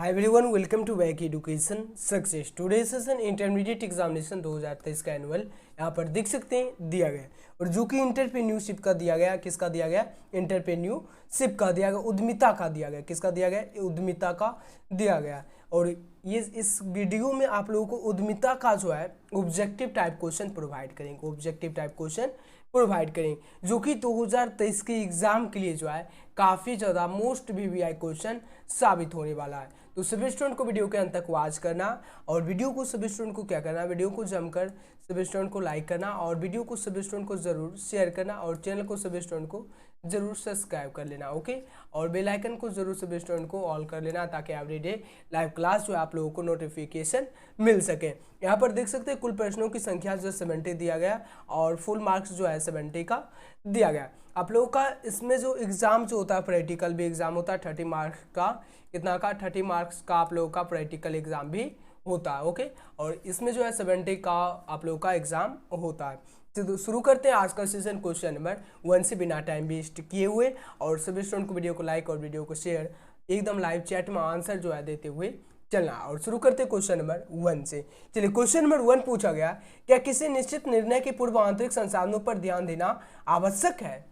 Hi everyone, welcome to वैक education success. Today session intermediate examination 2023 का annual यहाँ पर देख सकते हैं दिया गया और जो कि इंटरप्रेन्योरशिप का दिया गया। किसका दिया गया? इंटरप्रेन्योरशिप का दिया गया, उद्यमिता का दिया गया। किसका दिया गया? उद्यमिता का दिया गया। और ये इस वीडियो में आप लोगों को उद्यमिता का जो है ऑब्जेक्टिव टाइप क्वेश्चन प्रोवाइड करेंगे। ऑब्जेक्टिव टाइप क्वेश्चन प्रोवाइड करेंगे जो कि 2023 के एग्जाम के लिए जो है काफ़ी ज़्यादा मोस्ट वीवीआई क्वेश्चन साबित होने वाला है। तो सभी स्टूडेंट को वीडियो के अंत तक वॉच करना और वीडियो को सभी स्टूडेंट को क्या करना, वीडियो को जमकर सभी स्टूडेंट को लाइक करना और वीडियो को सभी स्टूडेंट को जरूर शेयर करना और चैनल को सभी स्टूडेंट को जरूर सब्सक्राइब कर लेना। ओके, और बेल आइकन को जरूर सभी स्टूडेंट को ऑल कर लेना ताकि एवरीडे लाइव क्लास जो है आप लोगों को नोटिफिकेशन मिल सके। यहाँ पर देख सकते हैं कुल प्रश्नों की संख्या जो 70 दिया गया और फुल मार्क्स जो है 70 का दिया गया। आप लोगों का इसमें जो एग्जाम जो होता है प्रैक्टिकल भी एग्जाम होता है 30 मार्क्स का। कितना का? 30 मार्क्स का आप लोगों का प्रैक्टिकल एग्जाम भी होता है। ओके, और इसमें जो है 70 का आप लोगों का एग्जाम होता है। तो शुरू करते हैं आज का सेशन क्वेश्चन नंबर 1 से बिना टाइम वेस्ट किए हुए। और सभी स्टूडेंट को वीडियो को लाइक और वीडियो को शेयर एकदम लाइव चैट में आंसर जो है देते हुए चलना। और शुरू करते हैं क्वेश्चन नंबर 1 से। चलिए, क्वेश्चन नंबर 1 पूछा गया, क्या किसी निश्चित निर्णय के पूर्व आंतरिक संसाधनों पर ध्यान देना आवश्यक है?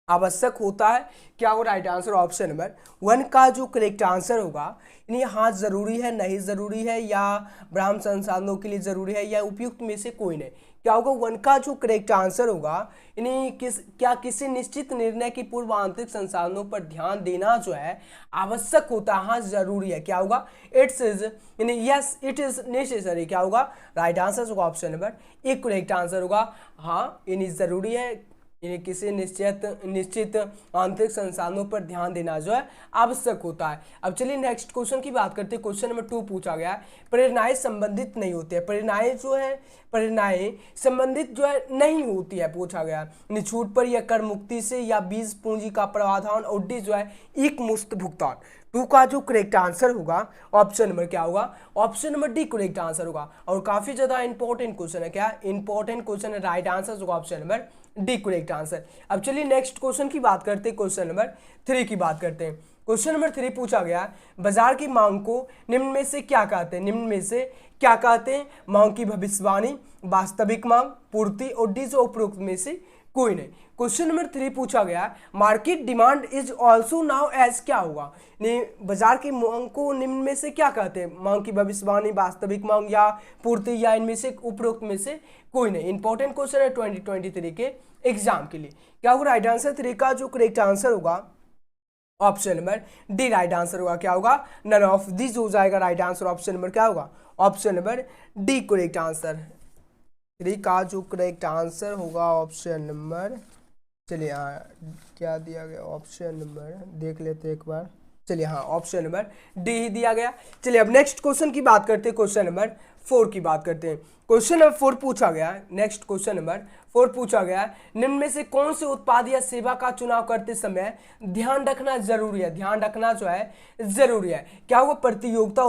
आवश्यक होता है। क्या हो राइट आंसर? ऑप्शन नंबर 1 का जो करेक्ट आंसर होगा, यानी हाँ जरूरी है, नहीं जरूरी है, या ब्राह्म संसाधनों के लिए जरूरी है, या उपयुक्त में से कोई नहीं। क्या होगा? 1 का जो करेक्ट आंसर होगा, यानी क्या किसी निश्चित निर्णय की पूर्व आंतरिक संसाधनों पर ध्यान देना जो है आवश्यक होता है, हाँ जरूरी है। क्या होगा? इट्स इज, यानी यस इट इज नेसेसरी। क्या होगा? राइट आंसर होगा ऑप्शन नंबर 1 करेक्ट आंसर होगा। हाँ, यानी जरूरी है, यानी किसी निश्चित आंतरिक संसाधनों पर ध्यान देना जो है आवश्यक होता है। अब चलिए नेक्स्ट क्वेश्चन की बात करते हैं। क्वेश्चन नंबर 2 पूछा गया है, प्रेरणाएं संबंधित नहीं होती है। प्रेरणाएं जो है, प्रेरणाएं संबंधित जो है नहीं होती है पूछा गया। यानी छूट पर या कर मुक्ति से, या बीज पूंजी का प्रावधान, और डी जो है एक मुश्त भुगतान। 2 का जो करेक्ट आंसर होगा ऑप्शन नंबर क्या होगा? Option number D correct answer होगा। और काफी ज्यादा इंपॉर्टेंट क्वेश्चन है। क्या इंपॉर्टेंट क्वेश्चन है? राइट आंसर होगा option number D correct answer. अब चलिए नेक्स्ट क्वेश्चन की बात करते हैं। क्वेश्चन नंबर 3 की बात करते हैं। क्वेश्चन नंबर 3 पूछा गया, बाजार की मांग को निम्न में से क्या कहते हैं? निम्न में से क्या कहते हैं? मांग की भविष्यवाणी, वास्तविक मांग, पूर्ति, और डी जो उपरोक्त में से कोई नहीं। क्वेश्चन नंबर 3 पूछा गया, market demand is also now as क्या होगा? बाजार की मांग को निम्न में से क्या कहते हैं? मांग की भविष्यवाणी, वास्तविक मांग, या पूर्ति, या इनमें से उपरोक्त में से कोई नहीं। इंपॉर्टेंट क्वेश्चन है 2023 के एग्जाम के लिए। क्या होगा राइट आंसर? 3 का जो करेक्ट आंसर होगा option number D right answer होगा। क्या होगा? नन ऑफ दिस हो जाएगा राइट आंसर। ऑप्शन नंबर क्या होगा? Option number D correct answer. 3 का जो करेक्ट आंसर होगा ऑप्शन नंबर, चलिए हाँ क्या दिया गया ऑप्शन नंबर देख लेते हैं एक बार। चलिए हाँ, ऑप्शन नंबर डी ही दिया गया। चलिए अब नेक्स्ट क्वेश्चन की बात करते हैं। क्वेश्चन नंबर 4 की बात करते हैं। क्वेश्चन नंबर 4 पूछा गया, नेक्स्ट क्वेश्चन नंबर 4 पूछा गया, निम्न में से कौन से उत्पाद या सेवा का चुनाव करते समय ध्यान रखना जरूरी है? ध्यान रखना जो है जरूरी है। क्या होगा? प्रतियोगिता,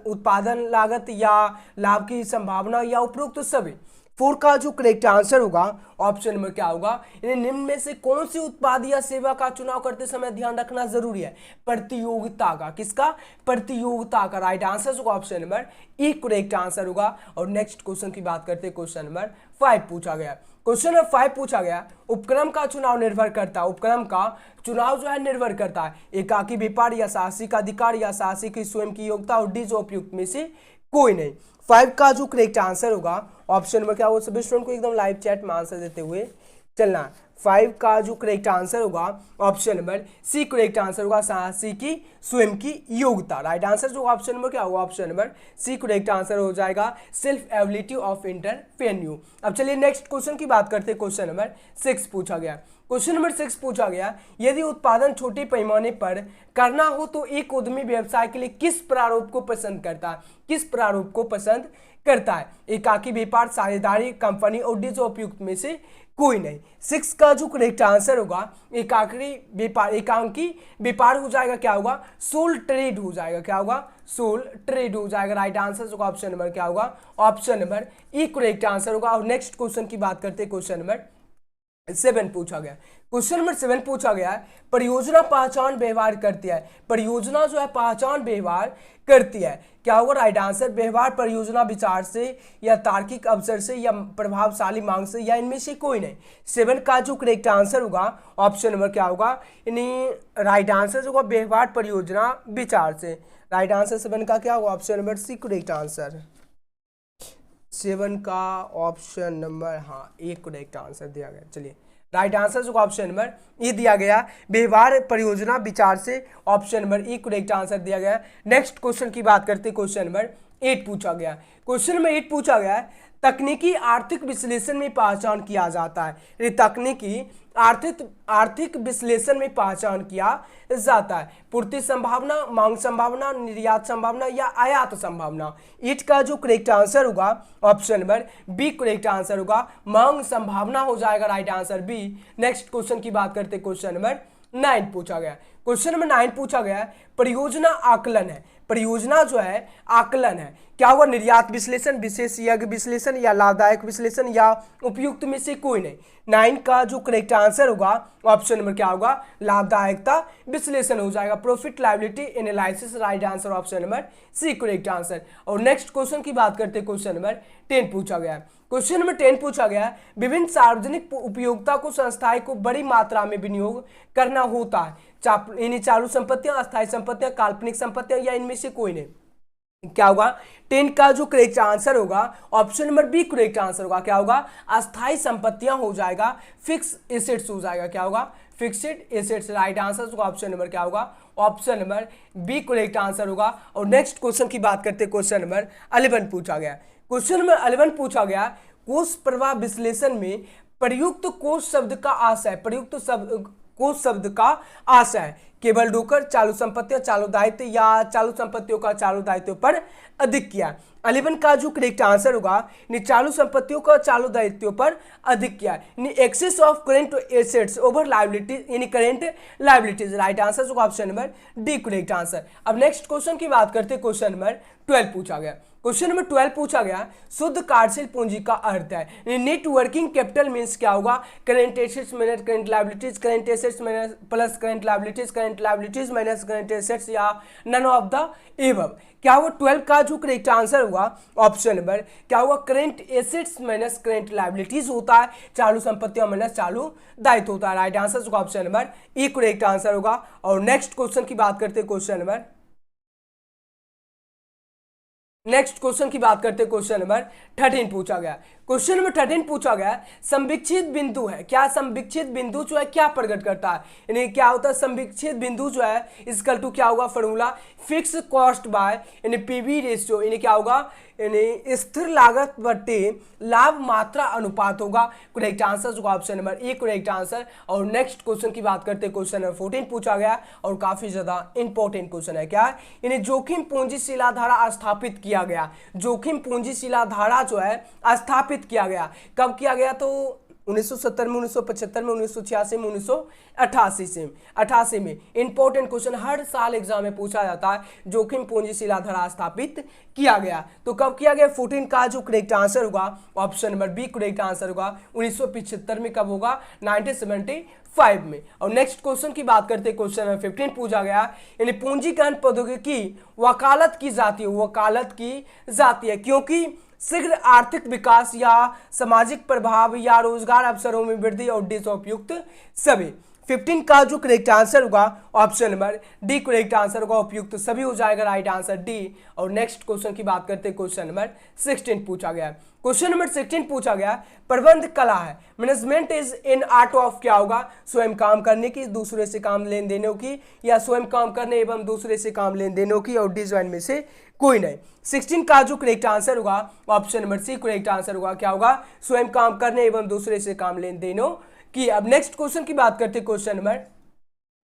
उत्पादन लागत, या लाभ की संभावना, या उपरोक्त सभी। 4 का जो करेक्ट आंसर होगा ऑप्शन नंबर क्या होगा? यानी निम्न में से कौन सी उत्पाद या सेवा का चुनाव करते समय ध्यान रखना जरूरी है? प्रतियोगिता का। किसका? प्रतियोगिता का। राइट आंसर होगा ऑप्शन नंबर ई करेक्ट आंसर होगा। और नेक्स्ट क्वेश्चन की बात करते हैं। क्वेश्चन नंबर 5 पूछा गया। क्वेश्चन नंबर 5 पूछा गया, उपक्रम का चुनाव निर्भर करता है। उपक्रम का चुनाव जो है निर्भर करता है एकाकी व्यापार, या साहसिक अधिकार, या साहसिक स्वयं की योग्यता, और डी जो उपयुक्त में से कोई नहीं। 5 का जो करेक्ट आंसर होगा ऑप्शन नंबर क्या होगा? सभी स्टूडेंट को एकदम लाइव चैट में आंसर देते हुए चलना। 5 का जो करेक्ट आंसर होगा option number C correct answer होगा, साहसी की स्वयं की योग्यता। राइट आंसर जो ऑप्शन नंबर क्या होगा? Option number C correct answer हो जाएगा, सेल्फ एबिलिटी ऑफ एंटरप्रेन्योर। अब चलिए नेक्स्ट क्वेश्चन की बात करते हैं। क्वेश्चन नंबर 6 पूछा गया। क्वेश्चन नंबर 6 पूछा गया, यदि उत्पादन छोटे पैमाने पर करना हो तो एक उद्यमी व्यवसाय के लिए किस प्रारूप को पसंद करता है? किस प्रारूप को पसंद करता है? एकाकी व्यापार, साझेदारी, कंपनी, और डी जो उपयुक्त में से कोई नहीं। 6 का जो करेक्ट आंसर होगा एकाकी व्यापार हो जाएगा। क्या होगा? सोल ट्रेड हो जाएगा। क्या होगा? सोल ट्रेड हो जाएगा। राइट आंसर होगा ऑप्शन नंबर क्या होगा? ऑप्शन नंबर ई करेक्ट आंसर होगा। और नेक्स्ट क्वेश्चन की बात करते हैं। क्वेश्चन नंबर 7 पूछा गया। क्वेश्चन नंबर 7 पूछा गया है, परियोजना पहचान व्यवहार करती है। परियोजना जो है पहचान व्यवहार करती है, क्या होगा राइट आंसर? व्यवहार परियोजना विचार से या तार्किक अवसर से या प्रभावशाली मांग से या इनमें से कोई नहीं। 7 का जो करेक्ट आंसर होगा ऑप्शन नंबर क्या होगा? यानी राइट आंसर होगा व्यवहार परियोजना विचार से। राइट आंसर 7 का क्या होगा? Option number C correct answer. 7 का ऑप्शन नंबर हाँ एक करेक्ट आंसर दिया गया। चलिए राइट आंसर जो ऑप्शन नंबर ए दिया गया, व्यवहार परियोजना विचार से, option number A correct answer दिया गया। नेक्स्ट क्वेश्चन की बात करते हैं, क्वेश्चन नंबर 8 पूछा गया। क्वेश्चन नंबर 8 पूछा गया है, तकनीकी आर्थिक विश्लेषण में पहचान किया जाता है। ये तकनीकी आर्थिक विश्लेषण में पहचान किया जाता है पूर्ति संभावना, मांग संभावना, निर्यात संभावना या आयात संभावना। 8 का जो करेक्ट आंसर होगा option number B correct answer होगा, मांग संभावना हो जाएगा right answer B. Next question की बात करते हैं, क्वेश्चन नंबर 9 पूछा गया। क्वेश्चन नंबर 9 पूछा गया, परियोजना आकलन है। परियोजना जो है आकलन है, क्या होगा? निर्यात विश्लेषण, विशेषज्ञ विश्लेषण या लाभदायक विश्लेषण या उपयुक्त में से कोई नहीं। 9 का जो करेक्ट आंसर होगा ऑप्शन नंबर क्या होगा? लाभदायकता विश्लेषण हो जाएगा, profit liability analysis. Right answer option number C correct answer. और नेक्स्ट क्वेश्चन की बात करते हैं, क्वेश्चन नंबर 10 पूछा गया। क्वेश्चन नंबर 10 पूछा गया, विभिन्न सार्वजनिक उपयोगिता को संस्थाएं को बड़ी मात्रा में विनियोग करना होता है। यानी चालू संपत्तियां, अस्थायी संपत्तियां, काल्पनिक संपत्तियां या इनमें से कोई नहीं। क्या होगा? 10 का जो करेक्ट आंसर होगा option number B correct answer होगा, क्या होगा? अस्थायी संपत्तियां हो जाएगा, फिक्स एसेट्स हो जाएगा, क्या होगा? Fixed assets. राइट आंसर होगा ऑप्शन नंबर क्या होगा? Option number B correct answer होगा। और नेक्स्ट क्वेश्चन की बात करते हैं, क्वेश्चन नंबर 11 पूछा गया। क्वेश्चन नंबर 11 पूछा गया, कोष प्रवाह विश्लेषण में प्रयुक्त कोष शब्द का आशय, प्रयुक्त कोष शब्द का आशय केवल डोकर, चालू संपत्तियों, चालू दायित्व या चालू संपत्तियों का चालू दायित्व पर अधिक किया। 11 का जो करेक्ट आंसर होगा चालू संपत्तियों का चालू दायित्व पर अधिक किया, excess of current assets over liabilities, यानी करेंट लायबिलिटीज। राइट आंसर होगा option number D correct answer. अब नेक्स्ट क्वेश्चन की बात करते हैं, क्वेश्चन नंबर 12 पूछा गया। क्वेश्चन नंबर 12 पूछा गया, शुद्ध कार्यशील पूंजी का अर्थ है। नेट वर्किंग कैपिटल मींस क्या होगा? Current assets minus current liabilities, current assets minus plus current liabilities minus current assets या नन ऑफ द एबव। क्या हुआ? 12 का जो करेक्ट आंसर हुआ ऑप्शन नंबर क्या हुआ? Current assets minus current liabilities होता है, चालू संपत्तियां माइनस चालू दायित्व होता है। राइट आंसर होगा option number A correct answer होगा। और नेक्स्ट क्वेश्चन की बात करते हैं, क्वेश्चन नंबर नेक्स्ट क्वेश्चन की बात करते हैं, क्वेश्चन नंबर 13 पूछा गया। क्वेश्चन नंबर 13 पूछा गया, संविक्षित बिंदु है। क्या संविक्षित बिंदु जो है क्या प्रकट करता है? यानी क्या होता है संविक्षित बिंदु जो है इसकल टू क्या होगा? फॉर्मूला फिक्स कॉस्ट बाय यानी पीवी रेशियो, यानी क्या होगा? यानी स्थिर लागत बटे लाभ मात्रा अनुपात होगा। करेक्ट आंसर होगा option number A correct answer. और नेक्स्ट क्वेश्चन की बात करते हैं, क्वेश्चन नंबर 14 पूछा गया और काफी ज्यादा इंपॉर्टेंट क्वेश्चन है। क्या है? यानी जोखिम पूंजी शिलाधारा स्थापित किया गया। जोखिम पूंजी शिलाधारा जो है स्थापित किया गया, कब किया गया? तो 1970 में, 1975 में, 1986 में, 1988 में। इंपॉर्टेंट क्वेश्चन हर साल एग्जाम में पूछा जाता है। जोखिम पूंजी शिलाधारा स्थापित किया गया, तो कब किया गया? 14 का जो करेक्ट आंसर होगा option number B correct answer होगा। 1975 में। कब होगा? 1975 में। और नेक्स्ट क्वेश्चन की बात करते हैं, क्वेश्चन नंबर 15 पूछा गया, यानी पूंजीकरण प्रौद्योगिकी वकालत की जाती है, वकालत की जाती है क्योंकि शीघ्र आर्थिक विकास या सामाजिक प्रभाव या रोजगार अवसरों में वृद्धि और उपयुक्त सभी। 15 का जो करेक्ट आंसर होगा option number D correct answer होगा, उपयुक्त सभी हो जाएगा। Right answer D. और नेक्स्ट क्वेश्चन की बात करते हैं, क्वेश्चन नंबर 16 पूछा गया। क्वेश्चन नंबर 16 पूछा गया, प्रबंध कला है। Management is in art of क्या होगा? स्वयं काम करने की, दूसरे से काम लेन देनों की, या स्वयं काम करने एवं दूसरे से काम लेन देनों की, और डिजाइन में से कोई नहीं। 16 का जो करेक्ट आंसर होगा option number C correct answer होगा। क्या होगा? स्वयं काम करने एवं दूसरे से काम लेन देनों की। अब नेक्स्ट क्वेश्चन की बात करते हैं, क्वेश्चन नंबर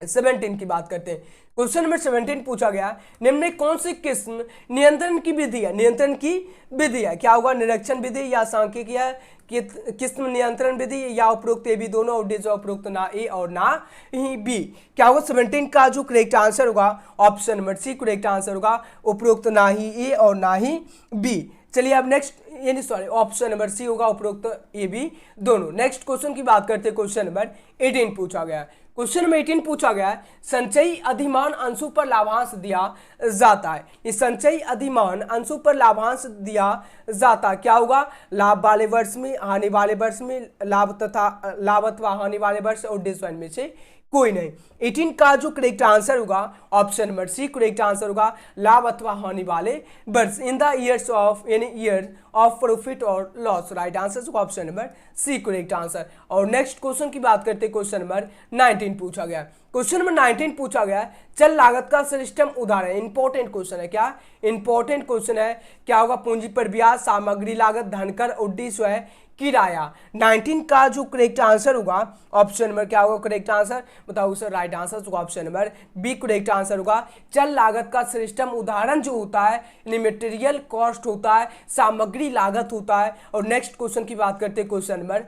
17 की बात करते हैं। क्वेश्चन नंबर 17 पूछा गया, निम्न कौन सी किस्म नियंत्रण की विधि है? नियंत्रण की विधि है। क्या होगा? निरीक्षण विधि या सांख्यिकी है, किस्म नियंत्रण विधि या उपरोक्त ए बी दोनों, और डिज उपरोक्त ना ए और ना ही बी। क्या होगा? 17 का जो करेक्ट आंसर होगा option number C correct answer होगा, उपरोक्त ना ही ए और ना ही बी। चलिए अब नेक्स्ट यानी सॉरी ऑप्शन नंबर सी होगा उपरोक्त ए बी दोनों। नेक्स्ट क्वेश्चन की बात करते हैं, क्वेश्चन नंबर 18 पूछा गया है। क्वेश्चन नंबर 18 पूछा गया है, संचयी अधिमान अंशों पर लाभांश दिया जाता है। इस संचयी अधिमान अंशों पर लाभांश दिया जाता क्या होगा? लाभ वाले वर्ष में, हानि वाले वर्ष में, लाभ तथा लाभ अथवा हानि वाले वर्ष और डिसवन में से कोई नहीं। 18 का जो करेक्ट आंसर होगा option number C correct answer होगा, लाभ अथवा हानि वाले वर्ष, इन द ईयर्स ऑफ यानी ईयर ऑफ प्रॉफिट और लॉस। राइट आंसर होगा option number C correct answer. और नेक्स्ट क्वेश्चन की बात करते हैं, क्वेश्चन नंबर 19 पूछा गया। क्वेश्चन नंबर 19 पूछा गया, चल लागत का सिस्टम उदाहरण। इंपॉर्टेंट क्वेश्चन है, क्या इंपॉर्टेंट क्वेश्चन है, क्या होगा? पूंजी पर ब्याज, सामग्री लागत, धनकर, उड्डी स्वयं, किराया। 19 का जो करेक्ट आंसर होगा ऑप्शन नंबर क्या होगा करेक्ट आंसर? बताओ सर। राइट आंसर होगा option number B correct answer होगा। चल लागत का सिस्टम उदाहरण जो होता है यानी मटेरियल कॉस्ट होता है, सामग्री लागत होता है। और नेक्स्ट क्वेश्चन की बात करते हैं, क्वेश्चन नंबर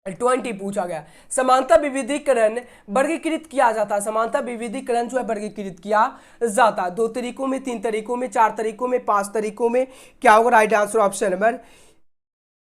20 पूछा गया, समानता विविधीकरण वर्गीकृत किया जाता है। समानता विविधीकरण जो है वर्गीकृत किया जाता है 2 तरीकों में, 3 तरीकों में, 4 तरीकों में, 5 तरीकों में। क्या होगा? राइट आंसर ऑप्शन नंबर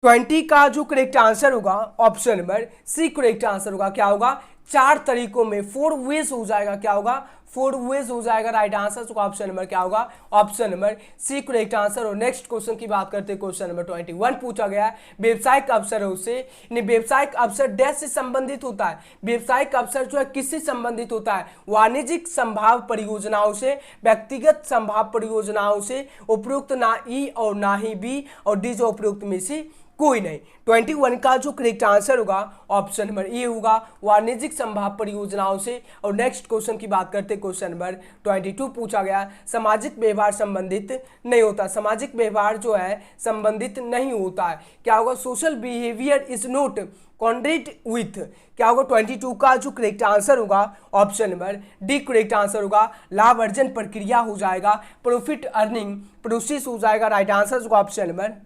20 का जो करेक्ट आंसर होगा option number C correct answer होगा। क्या होगा? 4 तरीकों में, 4 वेज हो जाएगा। क्या होगा? 4 वेज हो जाएगा। राइट आंसर होगा ऑप्शन नंबर क्या होगा? Option number C correct answer. और नेक्स्ट क्वेश्चन की बात करते हैं, क्वेश्चन नंबर 21 पूछा गया है, व्यवसायिक अवसरों से यानी व्यवसायिक अवसर डैश से संबंधित होता है। व्यवसायिक अवसर जो है किससे संबंधित होता है? वाणिज्यिक संभाव परियोजनाओं से, व्यक्तिगत संभाव परियोजनाओं से। उपरोक्त ना ई और ना ही बी और डी जो उपरोक्त में से कोई नहीं। 21 का जो करेक्ट आंसर होगा ऑप्शन नंबर ए होगा, वाणिज्यिक संभाव परियोजनाओं से। और नेक्स्ट क्वेश्चन की बात करते हैं, क्वेश्चन नंबर 22 पूछा गया, सामाजिक व्यवहार संबंधित नहीं होता। सामाजिक व्यवहार जो है संबंधित नहीं होता है। क्या होगा? Social behaviour is not contract with. क्या होगा? 22 का जो करेक्ट आंसर होगा option number D correct answer होगा, लाभ अर्जन प्रक्रिया हो जाएगा, प्रॉफिट अर्निंग प्रोसेस हो जाएगा। राइट आंसर होगा ऑप्शन नंबर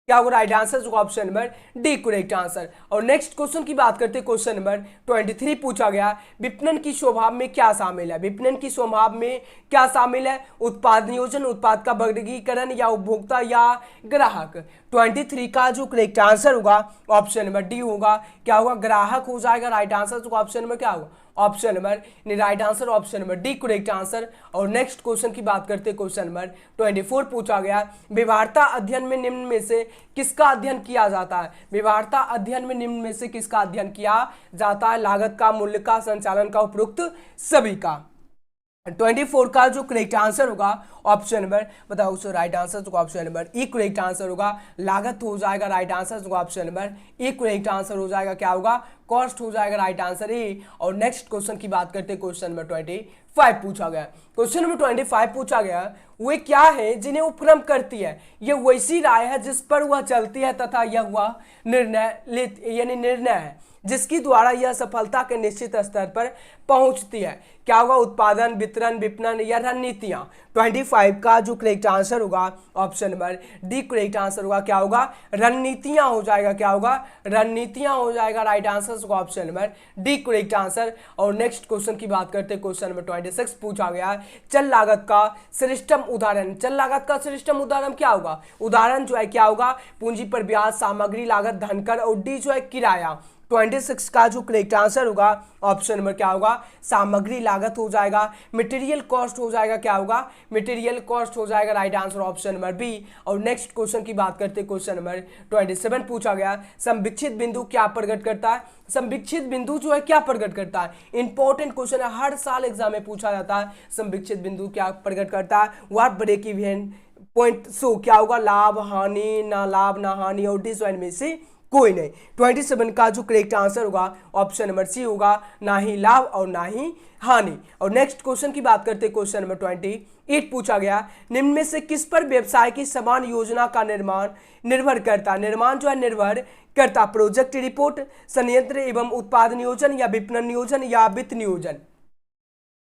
क्या होगा? राइट आंसर होगा option number D correct answer. और नेक्स्ट क्वेश्चन की बात करते हैं, क्वेश्चन नंबर 23 पूछा गया, विपणन की स्वभाव में क्या शामिल है? विपणन की स्वभाव में क्या शामिल है? उत्पाद नियोजन, उत्पाद का वर्गीकरण, या उपभोक्ता या ग्राहक। 23 का जो करेक्ट आंसर होगा ऑप्शन नंबर डी होगा। क्या होगा? ग्राहक हो जाएगा। राइट आंसर होगा ऑप्शन नंबर क्या होगा? Option number right answer option number D correct answer. और नेक्स्ट क्वेश्चन की बात करते हैं, क्वेश्चन नंबर 24 पूछा गया, व्यवहार्यता अध्ययन में निम्न में से किसका अध्ययन किया जाता है? व्यवहार्यता अध्ययन में निम्न में से किसका अध्ययन किया जाता है? लागत का, मूल्य का, संचालन का, उपरोक्त सभी का। 24 का जो करेक्ट आंसर होगा ऑप्शन नंबर बताओ सर। राइट आंसर होगा option number A correct answer होगा, लागत हो जाएगा। राइट आंसर होगा option number A correct answer हो जाएगा। क्या होगा? कॉस्ट हो जाएगा। Right answer A. और नेक्स्ट क्वेश्चन की बात करते हैं, क्वेश्चन नंबर 25 पूछा गया। क्वेश्चन नंबर 25 पूछा गया, वे क्या है जिन्हें उपक्रम करती है? यह वैसी राय है जिस पर वह चलती है तथा यह वह निर्णय यानी निर्णय है जिसकी द्वारा यह सफलता के निश्चित स्तर पर पहुंचती है। क्या होगा? उत्पादन, वितरण, विपणन या रणनीतियां। 25 का जो करेक्ट आंसर होगा option number D correct answer होगा। क्या होगा? रणनीतियां हो जाएगा। क्या होगा? रणनीतियां हो जाएगा। राइट आंसर होगा option number D correct answer. और नेक्स्ट क्वेश्चन की बात करते हैं, क्वेश्चन नंबर 26 पूछा गया, चल लागत का श्रेष्ठतम उदाहरण। चल लागत का श्रेष्ठतम उदाहरण क्या होगा? उदाहरण जो है क्या होगा? पूंजी पर ब्याज, सामग्री लागत, धनकर और डी जो है किराया। 26 का जो करेक्ट आंसर होगा ऑप्शन नंबर क्या होगा? सामग्री लागत हो जाएगा, मटेरियल कॉस्ट हो जाएगा। क्या होगा? मटेरियल कॉस्ट हो जाएगा। Right answer option number B. और नेक्स्ट क्वेश्चन की बात करते हैं, क्वेश्चन नंबर 27 पूछा गया, संविक्षित बिंदु क्या प्रकट करता है? संविक्षित बिंदु जो है क्या प्रकट करता है? इंपॉर्टेंट क्वेश्चन है, हर साल एग्जाम में पूछा जाता है। संविक्षित बिंदु क्या प्रकट करता है? What break even point show. क्या होगा? लाभ, हानि, ना लाभ ना हानि और डिसवाइन में से कोई नहीं। 27 का जो करेक्ट आंसर होगा ऑप्शन नंबर सी होगा, ना ही लाभ और ना ही हानि। और नेक्स्ट क्वेश्चन की बात करते हैं, क्वेश्चन नंबर 28 पूछा गया, निम्न में से किस पर व्यवसाय की समान योजना का निर्माण निर्भर करता? निर्माण जो है निर्भर करता, प्रोजेक्ट रिपोर्ट, संयंत्र एवं उत्पाद नियोजन या विपणन नियोजन या वित्त नियोजन।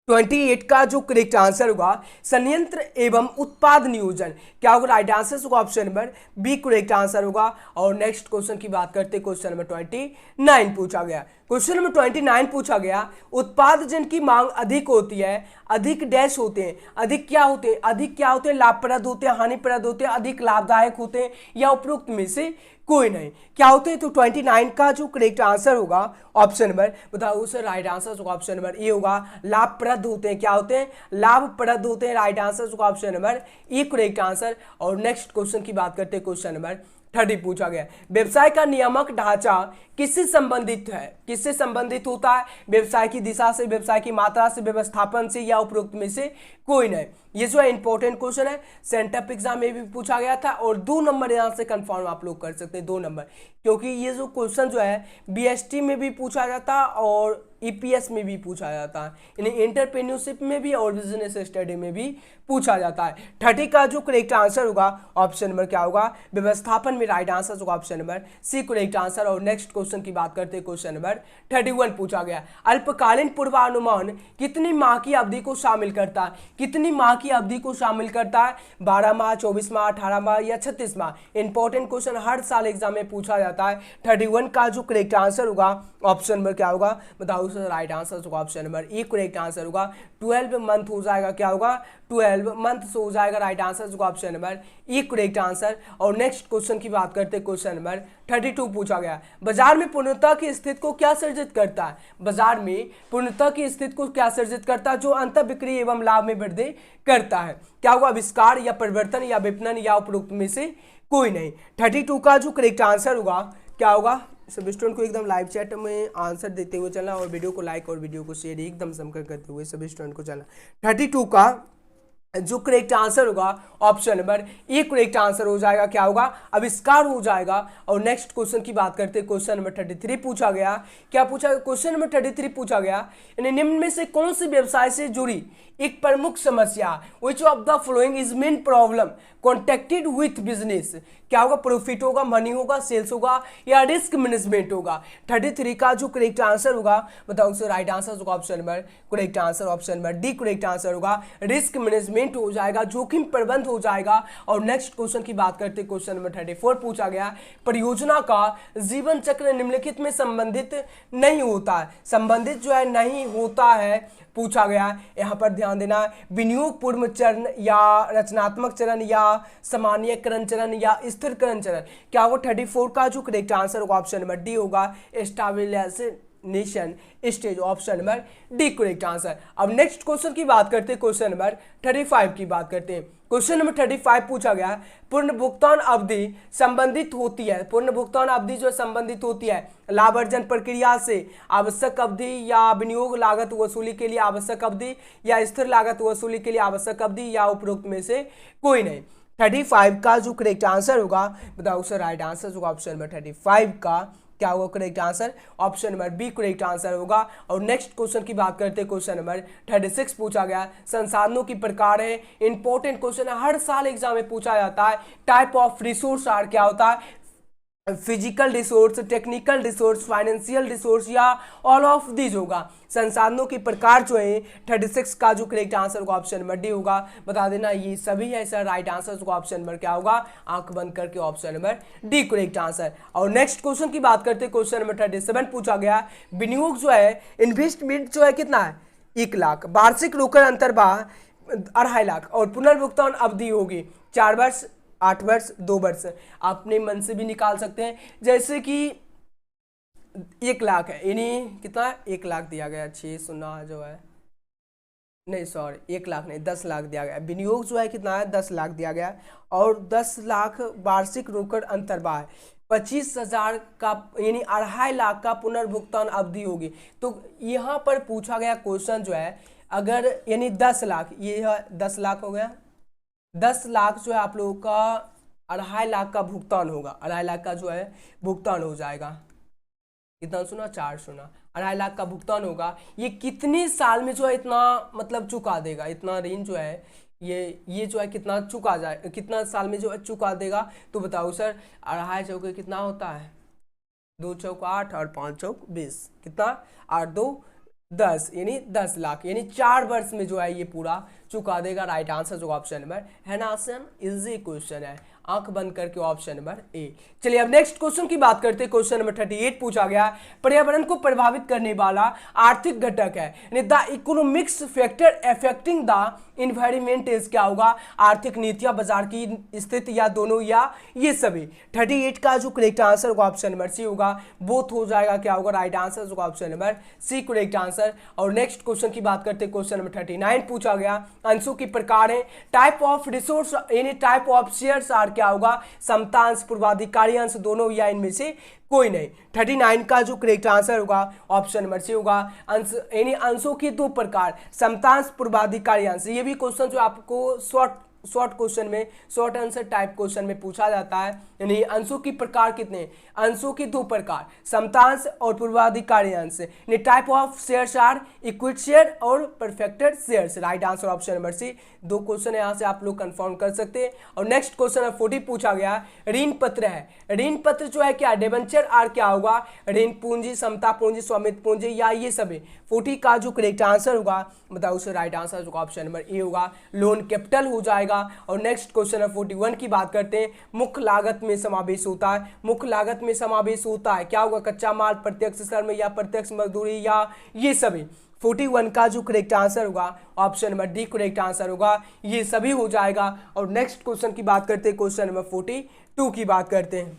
28 का जो करेक्ट आंसर होगा संयंत्र एवं उत्पाद नियोजन। क्या होगा? राइट आंसर होगा option number B correct answer होगा। और नेक्स्ट क्वेश्चन की बात करते हैं, क्वेश्चन नंबर 29 पूछा गया। क्वेश्चन नंबर 29 पूछा गया, उत्पाद जिनकी मांग अधिक होती है, अधिक डैश होते हैं, अधिक क्या होते हैं, अधिक क्या होते हैं, लाभप्रद होते हैं, हानिप्रद होते हैं, अधिक लाभदायक होते हैं, या उपरोक्त में से कोई नहीं, क्या होते हैं? तो 29 का जो करेक्ट आंसर होगा ऑप्शन नंबर, बताओ सर राइट आंसर होगा ऑप्शन नंबर ए होगा, लाभप्रद होते हैं। क्या होते हैं? लाभप्रद होते हैं। राइट आंसर होगा option number A correct answer. और नेक्स्ट क्वेश्चन की बात करते हैं, क्वेश्चन नंबर 30 पूछा गया, व्यवसाय का नियामक ढांचा किससे संबंधित है? किससे संबंधित होता है? व्यवसाय की दिशा से, व्यवसाय की मात्रा से, व्यवस्थापन से, या उपरोक्त में से कोई नहीं। ये जो है इंपॉर्टेंट क्वेश्चन है, सेंटअप एग्जाम में भी पूछा गया था, और 2 नंबर यहां से कंफर्म आप लोग कर सकते हैं, 2 नंबर, क्योंकि ये जो क्वेश्चन जो है बीएसटी में भी पूछा जाता है और ईपीएस में भी पूछा जाता है, यानी एंटरप्रेन्योरशिप में भी और बिजनेस स्टडी में भी पूछा जाता है। 30 का जो करेक्ट आंसर होगा ऑप्शन नंबर क्या होगा? व्यवस्थापन में राइट आंसर होगा option number C correct answer. और नेक्स्ट क्वेश्चन की बात करते हैं, क्वेश्चन नंबर 31 पूछा गया, अल्पकालीन पूर्वानुमान कितनी माह की अवधि को शामिल करता है? कितनी माह की अवधि को शामिल करता है? 12 माह, 24 माह, 18 माह या 36 माह? इंपॉर्टेंट क्वेश्चन हर साल एग्जाम में पूछा जाता है। 31 का जो करेक्ट आंसर होगा ऑप्शन नंबर क्या होगा? बताओ सर राइट आंसर होगा option number A correct answer होगा। 12 मंथ हो जाएगा, क्या होगा? 12 मंथ हो जाएगा। राइट आंसर होगा option number A correct answer. और नेक्स्ट क्वेश्चन की बात करते हैं, क्वेश्चन नंबर 32 पूछा गया, बाजार में पूर्णता की स्थिति को क्या सर्जित करता है? बाजार में पूर्णता की स्थिति को क्या सर्जित करता है? जो अंत बिक्री एवं लाभ में वृद्धि करता है। क्या होगा? आविष्कार या परिवर्तन या विपणन या उपरोक्त में से कोई नहीं। 32 का जो करेक्ट आंसर होगा क्या होगा? सभी स्टूडेंट को एकदम लाइव चैट में आंसर देते हुए चलना, और वीडियो को लाइक और वीडियो को शेयर एकदम समकर करते हुए सभी स्टूडेंट को चलना। 32 का जो करेक्ट आंसर होगा option number A correct answer हो जाएगा। क्या होगा? आविष्कार हो जाएगा। और नेक्स्ट क्वेश्चन की बात करते हैं, क्वेश्चन नंबर 33 पूछा गया, क्या पूछा? क्वेश्चन नंबर 33 पूछा गया, यानी निम्न में से कौन सी व्यवसाय से जुड़ी एक प्रमुख समस्या, which of the following is main problem contacted with business? क्या होगा? प्रॉफिट होगा, मनी होगा, सेल्स होगा, या रिस्क मैनेजमेंट होगा? 33 का जो करेक्ट आंसर होगा, बताओ सर राइट आंसर होगा option number correct answer option number D correct answer होगा। रिस्क मैनेजमेंट हो जाएगा, जोखिम प्रबंध हो जाएगा। और नेक्स्ट क्वेश्चन की बात करते हैं, क्वेश्चन नंबर 34 पूछा गया, परियोजना का जीवन चक्र निम्नलिखित में संबंधित नहीं होता है। संबंधित जो है नहीं होता है पूछा गया। यहाँ पर ध्यान देना, विनियोग पूर्व चरण या रचनात्मक चरण या सामान्यकरण चरण या स्थिरीकरण चरण? क्या होगा? 34 का जो करेक्ट आंसर होगा ऑप्शन नंबर डी होगा, establishment stage, option number D correct answer. अब नेक्स्ट क्वेश्चन की बात करते हैं, क्वेश्चन नंबर 35 की बात करते हैं। क्वेश्चन नंबर 35 पूछा गया, पूर्ण भुगतान अवधि संबंधित होती है, पूर्ण भुगतान अवधि जो संबंधित होती है लाभ अर्जन प्रक्रिया से, आवश्यक अवधि या विनियोग लागत वसूली के लिए आवश्यक अवधि, या स्थिर लागत वसूली के लिए आवश्यक अवधि, या उपरोक्त में से कोई नहीं। 35 का जो करेक्ट आंसर होगा, बताओ सर राइट आंसर होगा ऑप्शन नंबर 35 का क्या होगा correct answer? Option number B correct answer होगा। और नेक्स्ट क्वेश्चन की बात करते हैं, क्वेश्चन नंबर 36 पूछा गया, संसाधनों की प्रकार है, इंपॉर्टेंट क्वेश्चन है, हर साल एग्जाम में पूछा जाता है। टाइप ऑफ रिसोर्स आर क्या होता है? Physical resource, technical resource, financial resource, या ऑल ऑफ दीज होगा। संसाधनों के प्रकार जो है 36 का जो करेक्ट आंसर होगा ऑप्शन नंबर डी होगा। बता देना ये सभी है सर। राइट आंसर होगा ऑप्शन नंबर क्या होगा? आंख बंद करके option number D correct answer. और नेक्स्ट क्वेश्चन की बात करते हैं, क्वेश्चन नंबर 37 पूछा गया, विनियोग जो है इन्वेस्टमेंट जो है कितना है? 1 लाख, वार्षिक रोकड़ अंतर्वाह 2.5 लाख, और पुनर्भुगतान अवधि होगी 4 वर्ष, 8 वर्ष, 2 वर्ष। अपने मन से भी निकाल सकते हैं, जैसे कि 1 लाख है, यानी कितना? 1 लाख दिया गया, 6 सुना जो है, नहीं सॉरी 1 लाख नहीं 10 लाख दिया गया। विनियोग जो है कितना है? 10 लाख दिया गया, और 10 लाख वार्षिक रोकड़ अंतर्वाह 25,000 का, यानी 2.5 लाख का पुनर्भुगतान अवधि होगी। तो यहाँ पर पूछा गया क्वेश्चन जो है, अगर यानी 10 लाख, ये 10 लाख हो गया, 10 लाख जो है आप लोगों का 2.5 लाख का भुगतान होगा, 2.5 लाख का जो है भुगतान हो जाएगा। कितना सुना? 4 सुना। 2.5 लाख का भुगतान होगा। ये कितने साल में जो है इतना मतलब चुका देगा? इतना रेंज जो है ये जो है कितना चुका जाए, कितना साल में जो है चुका देगा? तो बताओ सर, 2.5 चौके कितना होता है? 2 चौक 8 और 5 चौक 20, कितना? 8 2 10, यानी 10 लाख, यानी 4 वर्ष में जो है ये पूरा चुका देगा। राइट आंसर जो ऑप्शन नंबर है ना, आसान इजी क्वेश्चन है। आंख बंद करके ऑप्शन नंबर ए। चलिए अब नेक्स्ट क्वेश्चन की बात करते हैं। क्वेश्चन नंबर 38 पूछा गया, पर्यावरण को प्रभावित करने वाला आर्थिक घटक है the economics factor affecting the environment is क्या होगा, आर्थिक नीतियां, बाजार की स्थिति, या दोनों, या ये सभी। 38 का जो करेक्ट आंसर होगा ऑप्शन नंबर सी होगा, बोथ हो जाएगा, क्या होगा राइट आंसर होगा option number C correct answer. और नेक्स्ट क्वेश्चन की बात करते हैं। क्वेश्चन नंबर 39 पूछा गया, अंशों की प्रकार है, type of resource any type of shares are क्या होगा, समता अंश, पूर्वाधिकारी अंश, दोनों, या इनमें से कोई नहीं। 39 का जो करेक्ट आंसर होगा ऑप्शन नंबर सी होगा, अंश यानी अंशों के दो प्रकार, समतांश, पूर्वाधिकारी अंश। ये भी क्वेश्चन जो आपको शॉर्ट क्वेश्चन में, शॉर्ट आंसर टाइप क्वेश्चन में पूछा जाता है। यानी अंशों की प्रकार कितने, अंशों के दो प्रकार, समतांश और पूर्वाधिकारी अंश। यानी type of shares are equity share और perfected shares. Right answer option number C. दो क्वेश्चन यहाँ से आप लोग कंफर्म कर सकते हैं। और नेक्स्ट क्वेश्चन 40 पूछा गया, ऋण पत्र है, ऋण पत्र जो है क्या, डिबेंचर आर क्या होगा, ऋण पूंजी, समता पूंजी, स्वामित्व पूंजी, या ये सभी। 40 का जो करेक्ट आंसर होगा बताओ उसे राइट आंसर होगा ऑप्शन नंबर ए होगा, लोन कैपिटल हो जाएगा। और नेक्स्ट क्वेश्चन 41 की बात करते हैं, मुख्य लागत में समावेश होता है, मुख्य लागत में समावेश होता है क्या होगा, कच्चा माल, प्रत्यक्ष श्रम, या प्रत्यक्ष मजदूरी, या ये सभी। 41 का जो करेक्ट आंसर होगा option number D correct answer होगा, ये सभी हो जाएगा। और नेक्स्ट क्वेश्चन की बात करते हैं, क्वेश्चन नंबर 42 की बात करते हैं।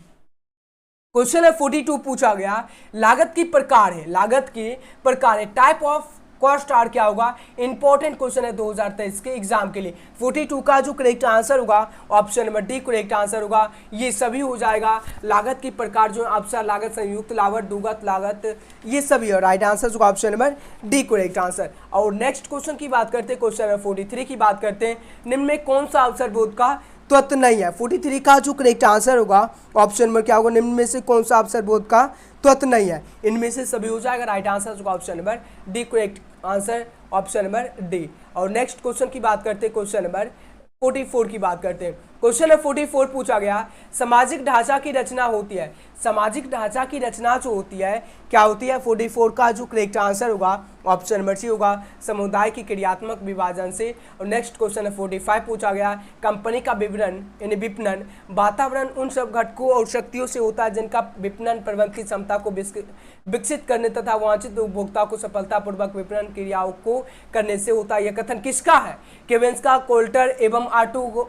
क्वेश्चन नंबर 42 पूछा गया, लागत की प्रकार है, लागत की प्रकार है, टाइप ऑफ कॉस्ट आर क्या होगा, इंपॉर्टेंट क्वेश्चन है 2023 के एग्जाम के लिए। 42 का जो करेक्ट आंसर होगा option number D correct answer होगा, ये सभी हो जाएगा। लागत की प्रकार जो अवसर लागत, संयुक्त लागत, दुगत लागत, ये सभी है। राइट आंसर होगा option number D correct answer. और नेक्स्ट क्वेश्चन की बात करते हैं, क्वेश्चन नंबर 43 की बात करते हैं, निम्न में कौन सा अवसर बोध का तत्व नहीं है। 43 का जो करेक्ट आंसर होगा ऑप्शन नंबर क्या होगा, निम्न में से कौन सा अवसर बोध का तत्व नहीं है, इनमें से सभी हो जाएगा। राइट आंसर होगा option number D correct answer option number D. और नेक्स्ट क्वेश्चन की बात करते हैं, क्वेश्चन नंबर 44 की बात करते हैं। क्वेश्चन नंबर 44 पूछा गया, सामाजिक ढांचा की रचना होती है, सामाजिक ढांचा की रचना जो होती है क्या होती है। 44 का जो करेक्ट आंसर होगा ऑप्शन नंबर सी होगा, समुदाय की क्रियात्मक विभाजन से। और नेक्स्ट क्वेश्चन 45 पूछा गया, कंपनी का विवरण यानी विपणन वातावरण उन सब घटकों और शक्तियों से होता है जिनका विपणन प्रबंधन की क्षमता को विकसित करने तथा वांछित उपभोक्ता को सफलतापूर्वक विपणन क्रियाओं को करने से होता है। यह कथन किसका है, केवेंस का, कोल्टर एवं आर्टू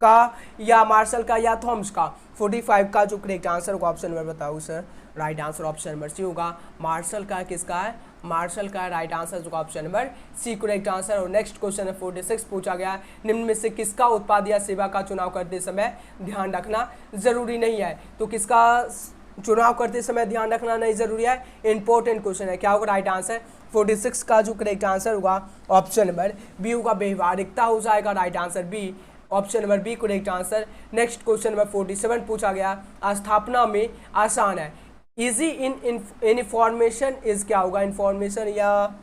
का, या मार्शल का, या थॉमस का। 45 का जो करेक्ट आंसर होगा ऑप्शन नंबर बताओ sir. Right answer option number C होगा, मार्शल का किसका है, मार्शल का। राइट आंसर होगा option number C correct answer. और नेक्स्ट क्वेश्चन 46 पूछा गया, निम्न में से किसका उत्पाद या सेवा का चुनाव करते समय ध्यान रखना जरूरी नहीं है। तो किसका चुनाव करते समय ध्यान रखना नहीं जरूरी है, इंपॉर्टेंट क्वेश्चन है, क्या होगा राइट आंसर। 46 का जो करेक्ट आंसर होगा ऑप्शन नंबर बी होगा, व्यवहारिकता हो जाएगा। Right answer B option number B correct answer. Next question number 47 पूछा गया, स्थापना में आसान है, इजी इन इन्फॉर्मेशन इज क्या होगा, इन्फॉर्मेशन या